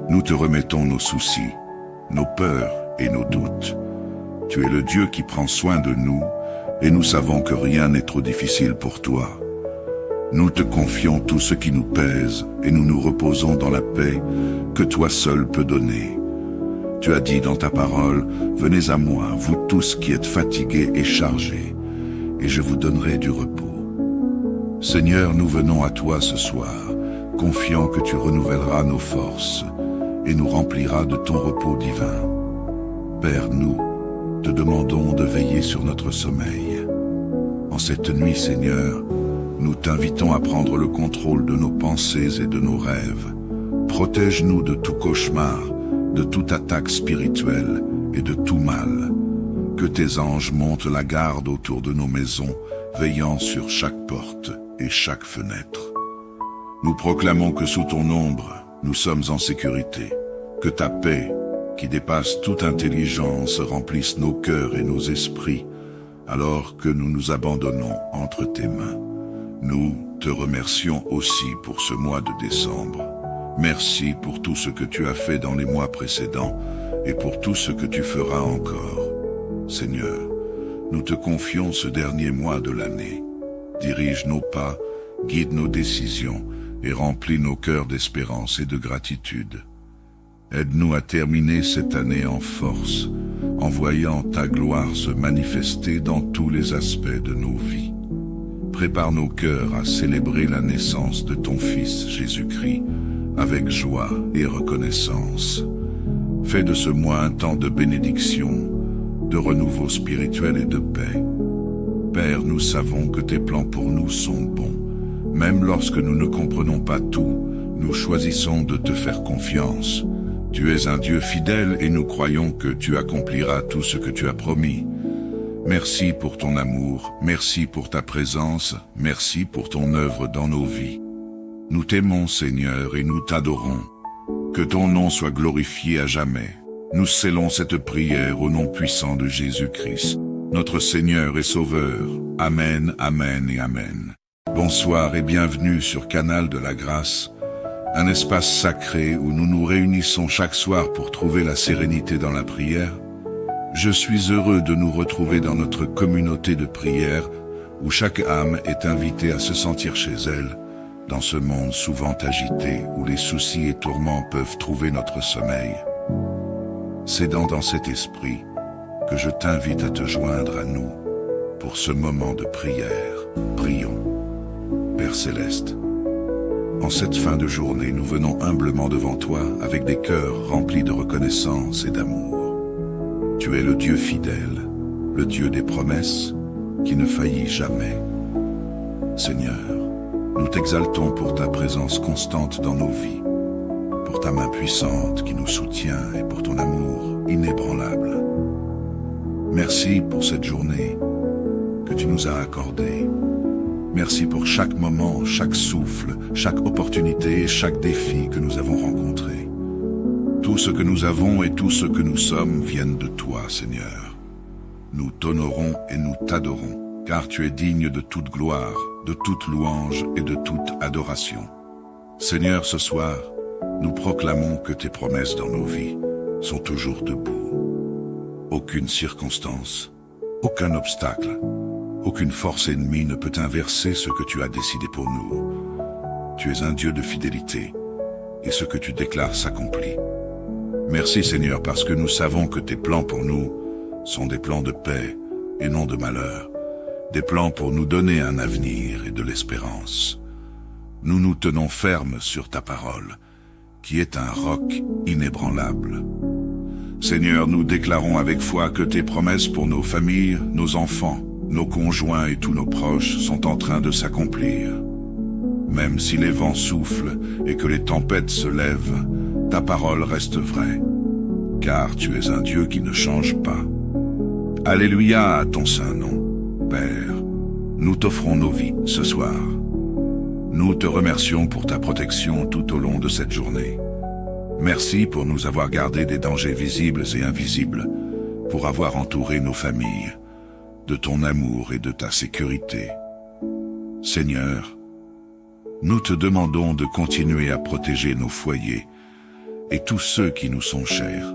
Nous te remettons nos soucis, nos peurs et nos doutes. Tu es le Dieu qui prend soin de nous et nous savons que rien n'est trop difficile pour toi. Nous te confions tout ce qui nous pèse et nous nous reposons dans la paix que toi seul peux donner. Tu as dit dans ta parole, « Venez à moi, vous tous qui êtes fatigués et chargés, et je vous donnerai du repos. » Seigneur, nous venons à toi ce soir, confiant que tu renouvelleras nos forces et nous rempliras de ton repos divin. Père, nous te demandons de veiller sur notre sommeil. En cette nuit, Seigneur, nous t'invitons à prendre le contrôle de nos pensées et de nos rêves. Protège-nous de tout cauchemar, de toute attaque spirituelle et de tout mal. Que tes anges montent la garde autour de nos maisons, veillant sur chaque porte et chaque fenêtre. Nous proclamons que sous ton ombre, nous sommes en sécurité. Que ta paix, qui dépasse toute intelligence, remplisse nos cœurs et nos esprits, alors que nous nous abandonnons entre tes mains. Nous te remercions aussi pour ce mois de décembre. Merci pour tout ce que tu as fait dans les mois précédents et pour tout ce que tu feras encore. Seigneur, nous te confions ce dernier mois de l'année. Dirige nos pas, guide nos décisions et remplis nos cœurs d'espérance et de gratitude. Aide-nous à terminer cette année en force, en voyant ta gloire se manifester dans tous les aspects de nos vies. Prépare nos cœurs à célébrer la naissance de ton Fils Jésus-Christ avec joie et reconnaissance. Fais de ce mois un temps de bénédiction, de renouveau spirituel et de paix. Père, nous savons que tes plans pour nous sont bons. Même lorsque nous ne comprenons pas tout, nous choisissons de te faire confiance. Tu es un Dieu fidèle et nous croyons que tu accompliras tout ce que tu as promis. Merci pour ton amour, merci pour ta présence, merci pour ton œuvre dans nos vies. Nous t'aimons, Seigneur, et nous t'adorons. Que ton nom soit glorifié à jamais. Nous scellons cette prière au nom puissant de Jésus-Christ, notre Seigneur et Sauveur. Amen, Amen et Amen. Bonsoir et bienvenue sur Canal de la Grâce, un espace sacré où nous nous réunissons chaque soir pour trouver la sérénité dans la prière. Je suis heureux de nous retrouver dans notre communauté de prière où chaque âme est invitée à se sentir chez elle, dans ce monde souvent agité où les soucis et tourments peuvent trouver notre sommeil. C'est dans cet esprit que je t'invite à te joindre à nous pour ce moment de prière. Prions. Père Céleste, en cette fin de journée, nous venons humblement devant toi avec des cœurs remplis de reconnaissance et d'amour. Tu es le Dieu fidèle, le Dieu des promesses, qui ne faillit jamais. Seigneur, nous t'exaltons pour ta présence constante dans nos vies, pour ta main puissante qui nous soutient et pour ton amour inébranlable. Merci pour cette journée que tu nous as accordée. Merci pour chaque moment, chaque souffle, chaque opportunité et chaque défi que nous avons rencontré. Tout ce que nous avons et tout ce que nous sommes viennent de toi, Seigneur. Nous t'honorons et nous t'adorons, car tu es digne de toute gloire, de toute louange et de toute adoration. Seigneur, ce soir, nous proclamons que tes promesses dans nos vies sont toujours debout. Aucune circonstance, aucun obstacle, aucune force ennemie ne peut inverser ce que tu as décidé pour nous. Tu es un Dieu de fidélité, et ce que tu déclares s'accomplit. Merci Seigneur, parce que nous savons que tes plans pour nous sont des plans de paix et non de malheur, des plans pour nous donner un avenir et de l'espérance. Nous nous tenons fermes sur ta parole, qui est un roc inébranlable. Seigneur, nous déclarons avec foi que tes promesses pour nos familles, nos enfants, nos conjoints et tous nos proches sont en train de s'accomplir. Même si les vents soufflent et que les tempêtes se lèvent, ta parole reste vraie, car tu es un Dieu qui ne change pas. Alléluia à ton saint nom. Père, nous t'offrons nos vies ce soir. Nous te remercions pour ta protection tout au long de cette journée. Merci pour nous avoir gardés des dangers visibles et invisibles, pour avoir entouré nos familles de ton amour et de ta sécurité. Seigneur, nous te demandons de continuer à protéger nos foyers et tous ceux qui nous sont chers.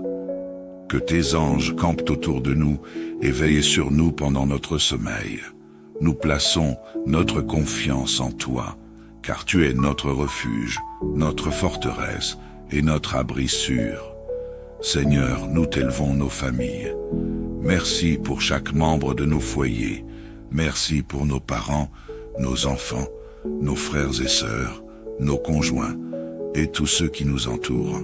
Que tes anges campent autour de nous et veillent sur nous pendant notre sommeil. Nous plaçons notre confiance en toi, car tu es notre refuge, notre forteresse et notre abri sûr. Seigneur, nous t'élevons nos familles. Merci pour chaque membre de nos foyers. Merci pour nos parents, nos enfants, nos frères et sœurs, nos conjoints et tous ceux qui nous entourent.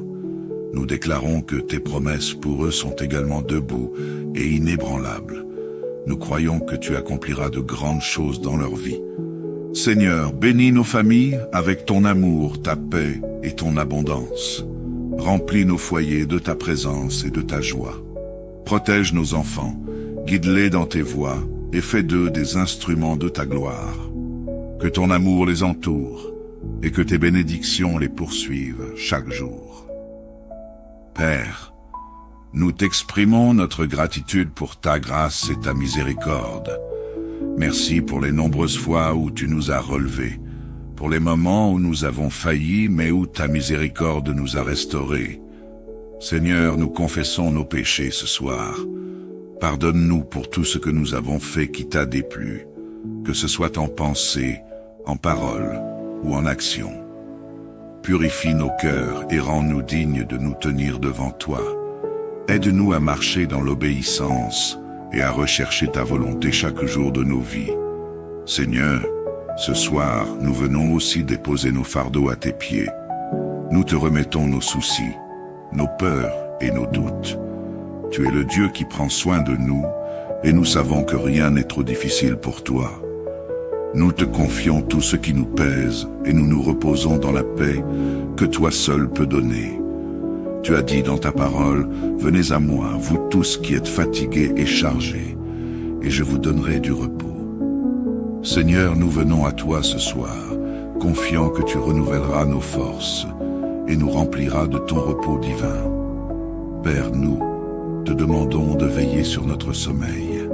Nous déclarons que tes promesses pour eux sont également debout et inébranlables. Nous croyons que tu accompliras de grandes choses dans leur vie. Seigneur, bénis nos familles avec ton amour, ta paix et ton abondance. Remplis nos foyers de ta présence et de ta joie. Protège nos enfants, guide-les dans tes voies et fais d'eux des instruments de ta gloire. Que ton amour les entoure et que tes bénédictions les poursuivent chaque jour. Père, nous t'exprimons notre gratitude pour ta grâce et ta miséricorde. Merci pour les nombreuses fois où tu nous as relevés, pour les moments où nous avons failli mais où ta miséricorde nous a restaurés. Seigneur, nous confessons nos péchés ce soir. Pardonne-nous pour tout ce que nous avons fait qui t'a déplu, que ce soit en pensée, en parole ou en action. Purifie nos cœurs et rends-nous dignes de nous tenir devant toi. Aide-nous à marcher dans l'obéissance et à rechercher ta volonté chaque jour de nos vies. Seigneur, ce soir, nous venons aussi déposer nos fardeaux à tes pieds. Nous te remettons nos soucis, nos peurs et nos doutes. Tu es le Dieu qui prend soin de nous et nous savons que rien n'est trop difficile pour toi. Nous te confions tout ce qui nous pèse et nous nous reposons dans la paix que toi seul peux donner. Tu as dit dans ta parole, « Venez à moi, vous tous qui êtes fatigués et chargés, et je vous donnerai du repos. » Seigneur, nous venons à toi ce soir, confiants que tu renouvelleras nos forces et nous rempliras de ton repos divin. Père, nous te demandons de veiller sur notre sommeil.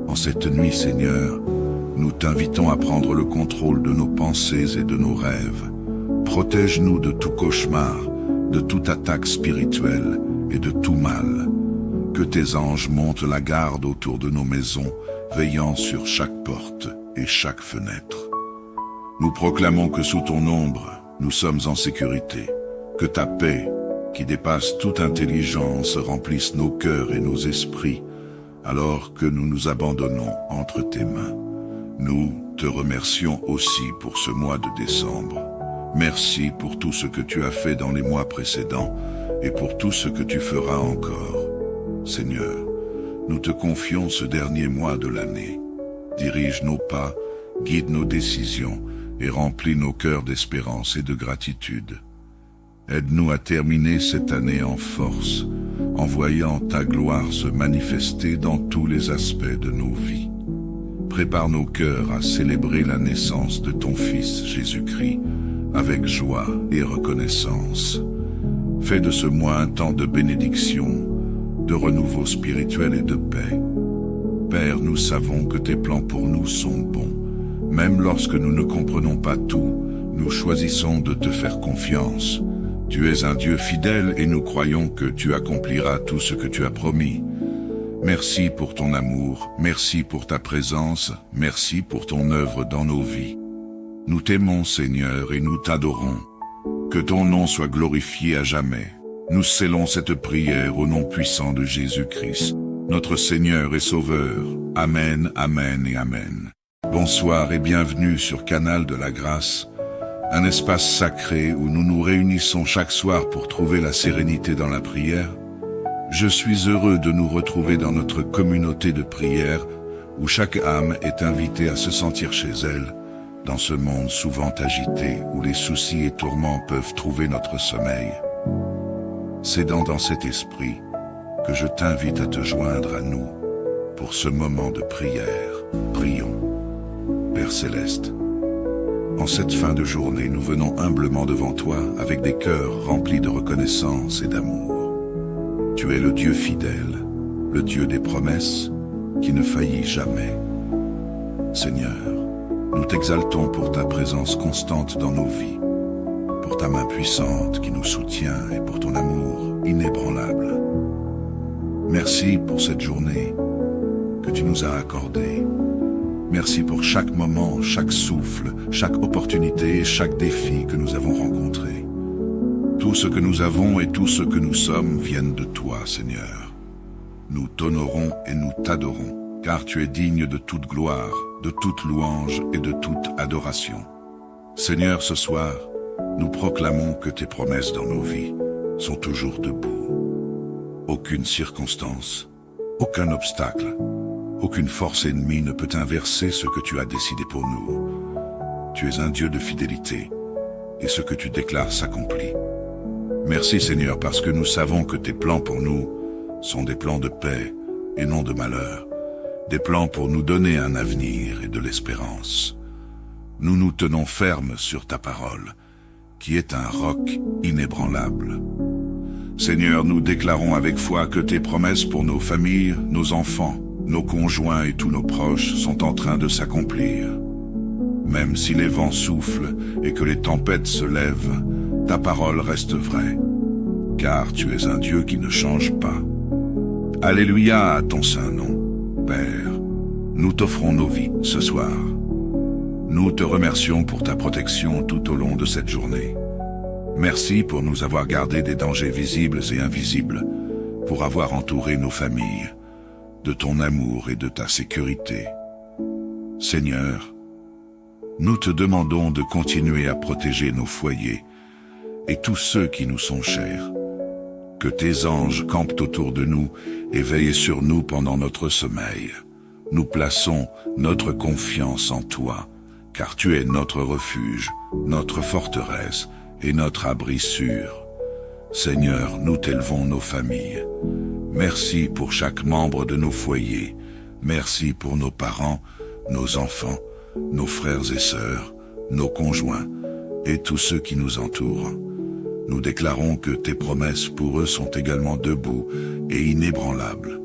En cette nuit, Seigneur, nous t'invitons à prendre le contrôle de nos pensées et de nos rêves. Protège-nous de tout cauchemar, de toute attaque spirituelle et de tout mal. Que tes anges montent la garde autour de nos maisons, veillant sur chaque porte et chaque fenêtre. Nous proclamons que sous ton ombre, nous sommes en sécurité. Que ta paix, qui dépasse toute intelligence, remplisse nos cœurs et nos esprits, alors que nous nous abandonnons entre tes mains. Nous te remercions aussi pour ce mois de décembre. Merci pour tout ce que tu as fait dans les mois précédents et pour tout ce que tu feras encore. Seigneur, nous te confions ce dernier mois de l'année. Dirige nos pas, guide nos décisions et remplis nos cœurs d'espérance et de gratitude. Aide-nous à terminer cette année en force, en voyant ta gloire se manifester dans tous les aspects de nos vies. Prépare nos cœurs à célébrer la naissance de ton Fils Jésus-Christ avec joie et reconnaissance. Fais de ce mois un temps de bénédiction, de renouveau spirituel et de paix. Père, nous savons que tes plans pour nous sont bons. Même lorsque nous ne comprenons pas tout, nous choisissons de te faire confiance. Tu es un Dieu fidèle et nous croyons que tu accompliras tout ce que tu as promis. Merci pour ton amour, merci pour ta présence, merci pour ton œuvre dans nos vies. Nous t'aimons, Seigneur, et nous t'adorons. Que ton nom soit glorifié à jamais. Nous scellons cette prière au nom puissant de Jésus-Christ, notre Seigneur et Sauveur. Amen, Amen et Amen. Bonsoir et bienvenue sur Canal de la Grâce, un espace sacré où nous nous réunissons chaque soir pour trouver la sérénité dans la prière. Je suis heureux de nous retrouver dans notre communauté de prière où chaque âme est invitée à se sentir chez elle, dans ce monde souvent agité où les soucis et tourments peuvent trouver notre sommeil. C'est dans cet esprit que je t'invite à te joindre à nous pour ce moment de prière. Prions. Père Céleste, en cette fin de journée, nous venons humblement devant toi avec des cœurs remplis de reconnaissance et d'amour. Tu es le Dieu fidèle, le Dieu des promesses, qui ne faillit jamais. Seigneur, nous t'exaltons pour ta présence constante dans nos vies, pour ta main puissante qui nous soutient et pour ton amour inébranlable. Merci pour cette journée que tu nous as accordée. Merci pour chaque moment, chaque souffle, chaque opportunité et chaque défi que nous avons rencontré. Tout ce que nous avons et tout ce que nous sommes viennent de toi, Seigneur. Nous t'honorons et nous t'adorons, car tu es digne de toute gloire, de toute louange et de toute adoration. Seigneur, ce soir, nous proclamons que tes promesses dans nos vies sont toujours debout. Aucune circonstance, aucun obstacle, aucune force ennemie ne peut inverser ce que tu as décidé pour nous. Tu es un Dieu de fidélité, et ce que tu déclares s'accomplit. Merci Seigneur, parce que nous savons que tes plans pour nous sont des plans de paix et non de malheur, des plans pour nous donner un avenir et de l'espérance. Nous nous tenons fermes sur ta parole, qui est un roc inébranlable. Seigneur, nous déclarons avec foi que tes promesses pour nos familles, nos enfants, nos conjoints et tous nos proches sont en train de s'accomplir. Même si les vents soufflent et que les tempêtes se lèvent, ta parole reste vraie, car tu es un Dieu qui ne change pas. Alléluia à ton saint nom. Père, nous t'offrons nos vies ce soir. Nous te remercions pour ta protection tout au long de cette journée. Merci pour nous avoir gardés des dangers visibles et invisibles, pour avoir entouré nos familles de ton amour et de ta sécurité. Seigneur, nous te demandons de continuer à protéger nos foyers et tous ceux qui nous sont chers. Que tes anges campent autour de nous et veillent sur nous pendant notre sommeil. Nous plaçons notre confiance en toi, car tu es notre refuge, notre forteresse et notre abri sûr. Seigneur, nous t'élevons nos familles. Merci pour chaque membre de nos foyers. Merci pour nos parents, nos enfants, nos frères et sœurs, nos conjoints et tous ceux qui nous entourent. Nous déclarons que tes promesses pour eux sont également debout et inébranlables.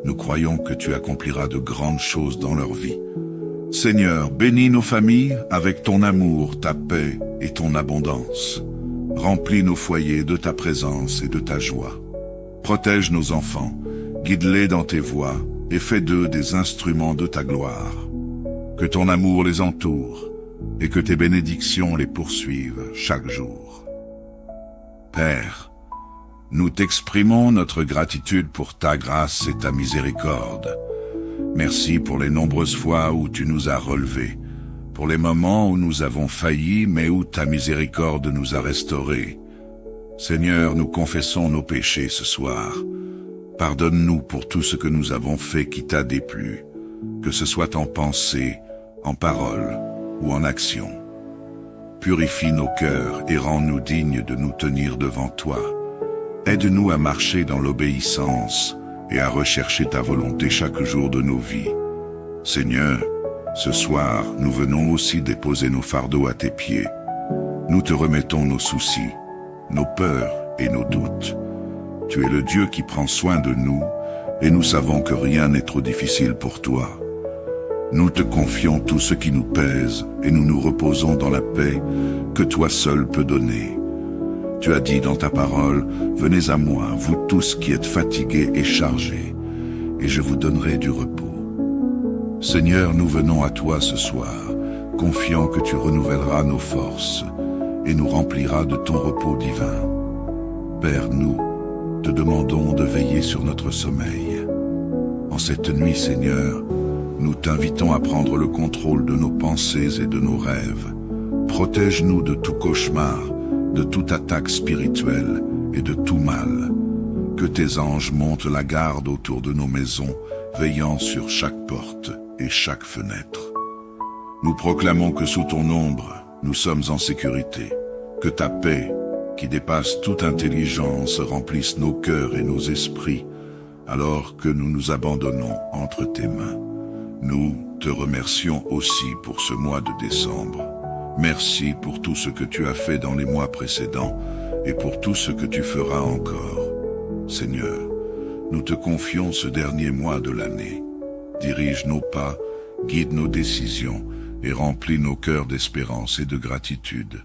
Nous croyons que tu accompliras de grandes choses dans leur vie. Seigneur, bénis nos familles avec ton amour, ta paix et ton abondance. Remplis nos foyers de ta présence et de ta joie. Protège nos enfants, guide-les dans tes voies et fais d'eux des instruments de ta gloire. Que ton amour les entoure et que tes bénédictions les poursuivent chaque jour. Père, nous t'exprimons notre gratitude pour ta grâce et ta miséricorde. Merci pour les nombreuses fois où tu nous as relevés, pour les moments où nous avons failli mais où ta miséricorde nous a restaurés. Seigneur, nous confessons nos péchés ce soir. Pardonne-nous pour tout ce que nous avons fait qui t'a déplu, que ce soit en pensée, en parole ou en action. Purifie nos cœurs et rends-nous dignes de nous tenir devant toi. Aide-nous à marcher dans l'obéissance et à rechercher ta volonté chaque jour de nos vies. Seigneur, ce soir, nous venons aussi déposer nos fardeaux à tes pieds. Nous te remettons nos soucis, nos peurs et nos doutes. Tu es le Dieu qui prend soin de nous et nous savons que rien n'est trop difficile pour toi. Nous te confions tout ce qui nous pèse et nous nous reposons dans la paix que toi seul peux donner. Tu as dit dans ta parole, « Venez à moi, vous tous qui êtes fatigués et chargés, et je vous donnerai du repos. » Seigneur, nous venons à toi ce soir, confiant que tu renouvelleras nos forces et nous rempliras de ton repos divin. Père, nous te demandons de veiller sur notre sommeil. En cette nuit, Seigneur, nous t'invitons à prendre le contrôle de nos pensées et de nos rêves. Protège-nous de tout cauchemar, de toute attaque spirituelle et de tout mal. Que tes anges montent la garde autour de nos maisons, veillant sur chaque porte et chaque fenêtre. Nous proclamons que sous ton ombre, nous sommes en sécurité. Que ta paix, qui dépasse toute intelligence, remplisse nos cœurs et nos esprits, alors que nous nous abandonnons entre tes mains. Nous te remercions aussi pour ce mois de décembre. Merci pour tout ce que tu as fait dans les mois précédents et pour tout ce que tu feras encore. Seigneur, nous te confions ce dernier mois de l'année. Dirige nos pas, guide nos décisions et remplis nos cœurs d'espérance et de gratitude.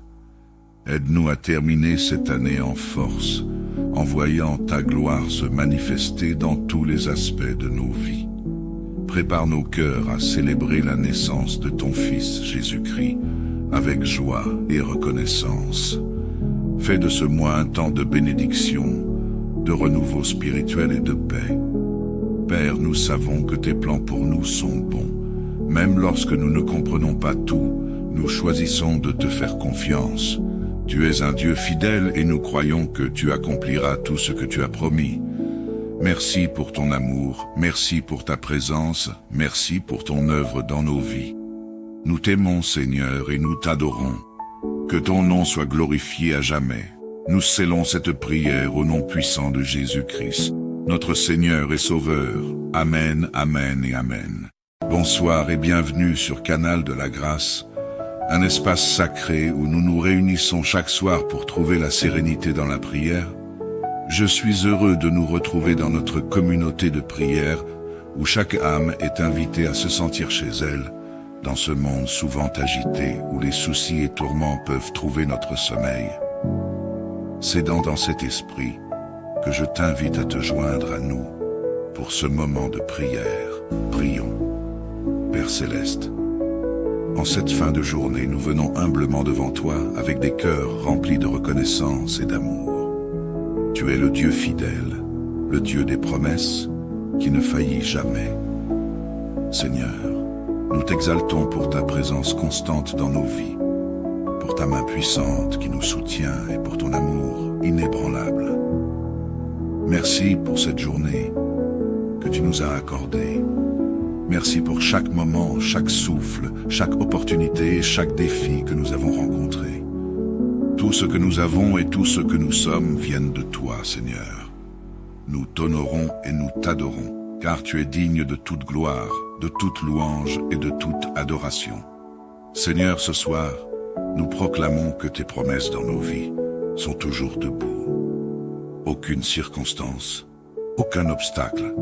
Aide-nous à terminer cette année en force, en voyant ta gloire se manifester dans tous les aspects de nos vies. Prépare nos cœurs à célébrer la naissance de ton Fils Jésus-Christ avec joie et reconnaissance. Fais de ce mois un temps de bénédiction, de renouveau spirituel et de paix. Père, nous savons que tes plans pour nous sont bons. Même lorsque nous ne comprenons pas tout, nous choisissons de te faire confiance. Tu es un Dieu fidèle et nous croyons que tu accompliras tout ce que tu as promis. Merci pour ton amour, merci pour ta présence, merci pour ton œuvre dans nos vies. Nous t'aimons, Seigneur, et nous t'adorons. Que ton nom soit glorifié à jamais. Nous scellons cette prière au nom puissant de Jésus-Christ, notre Seigneur et Sauveur. Amen, Amen et Amen. Bonsoir et bienvenue sur Canal de la Grâce, un espace sacré où nous nous réunissons chaque soir pour trouver la sérénité dans la prière. Je suis heureux de nous retrouver dans notre communauté de prière où chaque âme est invitée à se sentir chez elle, dans ce monde souvent agité où les soucis et tourments peuvent trouver notre sommeil. C'est dans cet esprit que je t'invite à te joindre à nous pour ce moment de prière. Prions. Père Céleste, en cette fin de journée, nous venons humblement devant toi avec des cœurs remplis de reconnaissance et d'amour. Tu es le Dieu fidèle, le Dieu des promesses, qui ne faillit jamais. Seigneur, nous t'exaltons pour ta présence constante dans nos vies, pour ta main puissante qui nous soutient et pour ton amour inébranlable. Merci pour cette journée que tu nous as accordée. Merci pour chaque moment, chaque souffle, chaque opportunité et chaque défi que nous avons rencontré. Tout ce que nous avons et tout ce que nous sommes viennent de toi, Seigneur. Nous t'honorons et nous t'adorons, car tu es digne de toute gloire, de toute louange et de toute adoration. Seigneur, ce soir, nous proclamons que tes promesses dans nos vies sont toujours debout. Aucune circonstance, aucun obstacle,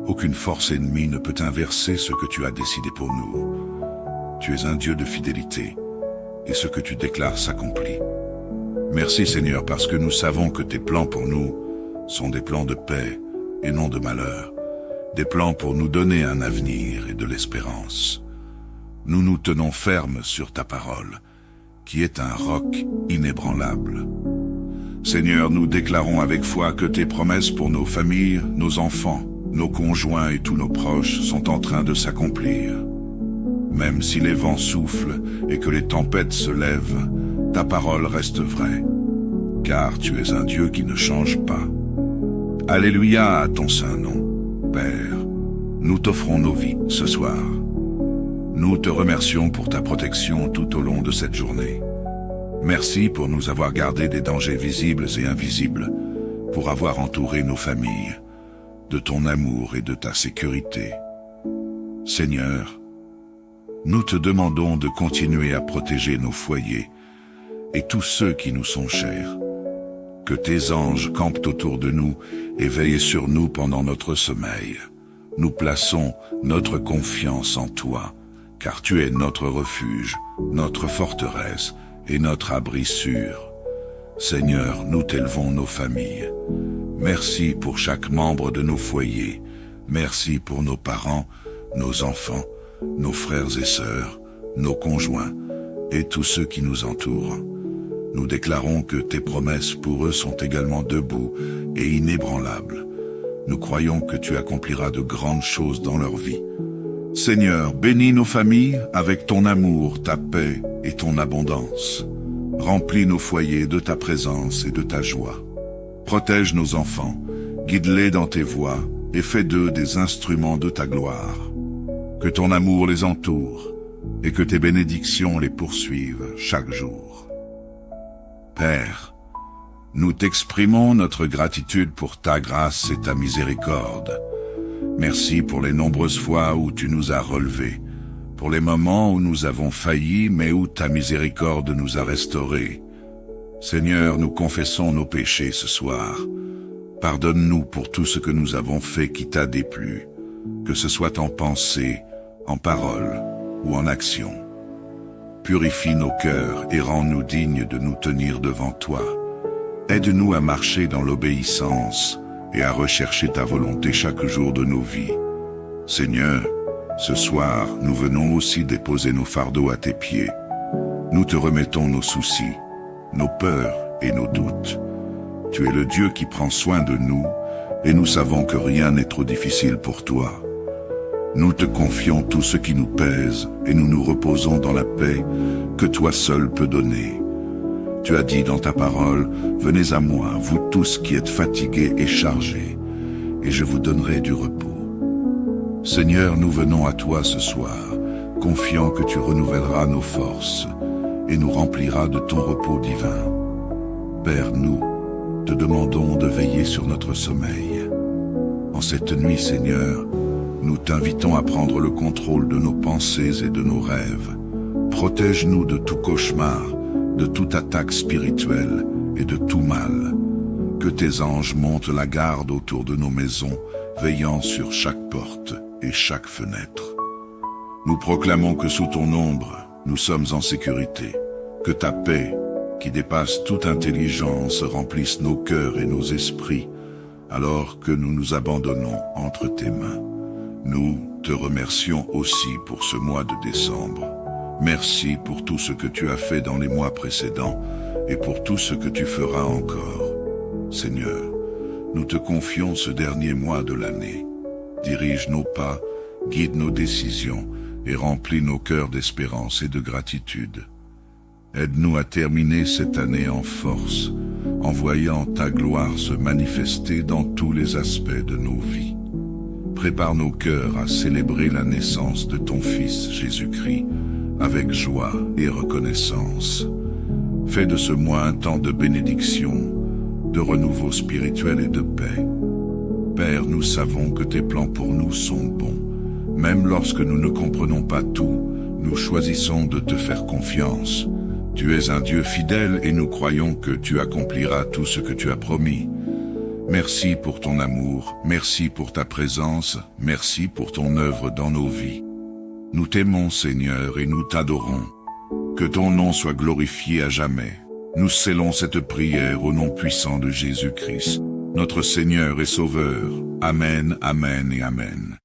aucune force ennemie ne peut inverser ce que tu as décidé pour nous. Tu es un Dieu de fidélité, et ce que tu déclares s'accomplit. Merci Seigneur, parce que nous savons que tes plans pour nous sont des plans de paix et non de malheur, des plans pour nous donner un avenir et de l'espérance. Nous nous tenons fermes sur ta parole, qui est un roc inébranlable. Seigneur, nous déclarons avec foi que tes promesses pour nos familles, nos enfants, nos conjoints et tous nos proches sont en train de s'accomplir. Même si les vents soufflent et que les tempêtes se lèvent, ta parole reste vraie, car tu es un Dieu qui ne change pas. Alléluia à ton saint nom. Père, nous t'offrons nos vies ce soir. Nous te remercions pour ta protection tout au long de cette journée. Merci pour nous avoir gardés des dangers visibles et invisibles, pour avoir entouré nos familles de ton amour et de ta sécurité. Seigneur, nous te demandons de continuer à protéger nos foyers et tous ceux qui nous sont chers. Que tes anges campent autour de nous et veillent sur nous pendant notre sommeil. Nous plaçons notre confiance en toi, car tu es notre refuge, notre forteresse et notre abri sûr. Seigneur, nous t'élevons nos familles. Merci pour chaque membre de nos foyers. Merci pour nos parents, nos enfants, nos frères et sœurs, nos conjoints et tous ceux qui nous entourent. Nous déclarons que tes promesses pour eux sont également debout et inébranlables. Nous croyons que tu accompliras de grandes choses dans leur vie. Seigneur, bénis nos familles avec ton amour, ta paix et ton abondance. Remplis nos foyers de ta présence et de ta joie. Protège nos enfants, guide-les dans tes voies et fais d'eux des instruments de ta gloire. Que ton amour les entoure et que tes bénédictions les poursuivent chaque jour. Père, nous t'exprimons notre gratitude pour ta grâce et ta miséricorde. Merci pour les nombreuses fois où tu nous as relevés, pour les moments où nous avons failli mais où ta miséricorde nous a restaurés. Seigneur, nous confessons nos péchés ce soir. Pardonne-nous pour tout ce que nous avons fait qui t'a déplu, que ce soit en pensée, en parole ou en action. Purifie nos cœurs et rends-nous dignes de nous tenir devant toi. Aide-nous à marcher dans l'obéissance et à rechercher ta volonté chaque jour de nos vies. Seigneur, ce soir, nous venons aussi déposer nos fardeaux à tes pieds. Nous te remettons nos soucis, nos peurs et nos doutes. Tu es le Dieu qui prend soin de nous et nous savons que rien n'est trop difficile pour toi. Nous te confions tout ce qui nous pèse et nous nous reposons dans la paix que toi seul peux donner. Tu as dit dans ta parole, « Venez à moi, vous tous qui êtes fatigués et chargés, et je vous donnerai du repos. » Seigneur, nous venons à toi ce soir, confiant que tu renouvelleras nos forces et nous rempliras de ton repos divin. Père, nous te demandons de veiller sur notre sommeil. En cette nuit, Seigneur, nous t'invitons à prendre le contrôle de nos pensées et de nos rêves. Protège-nous de tout cauchemar, de toute attaque spirituelle et de tout mal. Que tes anges montent la garde autour de nos maisons, veillant sur chaque porte et chaque fenêtre. Nous proclamons que sous ton ombre, nous sommes en sécurité. Que ta paix, qui dépasse toute intelligence, remplisse nos cœurs et nos esprits, alors que nous nous abandonnons entre tes mains. Nous te remercions aussi pour ce mois de décembre. Merci pour tout ce que tu as fait dans les mois précédents et pour tout ce que tu feras encore. Seigneur, nous te confions ce dernier mois de l'année. Dirige nos pas, guide nos décisions et remplis nos cœurs d'espérance et de gratitude. Aide-nous à terminer cette année en force, en voyant ta gloire se manifester dans tous les aspects de nos vies. Prépare nos cœurs à célébrer la naissance de ton Fils Jésus-Christ avec joie et reconnaissance. Fais de ce mois un temps de bénédiction, de renouveau spirituel et de paix. Père, nous savons que tes plans pour nous sont bons. Même lorsque nous ne comprenons pas tout, nous choisissons de te faire confiance. Tu es un Dieu fidèle et nous croyons que tu accompliras tout ce que tu as promis. Merci pour ton amour, merci pour ta présence, merci pour ton œuvre dans nos vies. Nous t'aimons, Seigneur, et nous t'adorons. Que ton nom soit glorifié à jamais. Nous scellons cette prière au nom puissant de Jésus-Christ, notre Seigneur et Sauveur. Amen, amen et amen.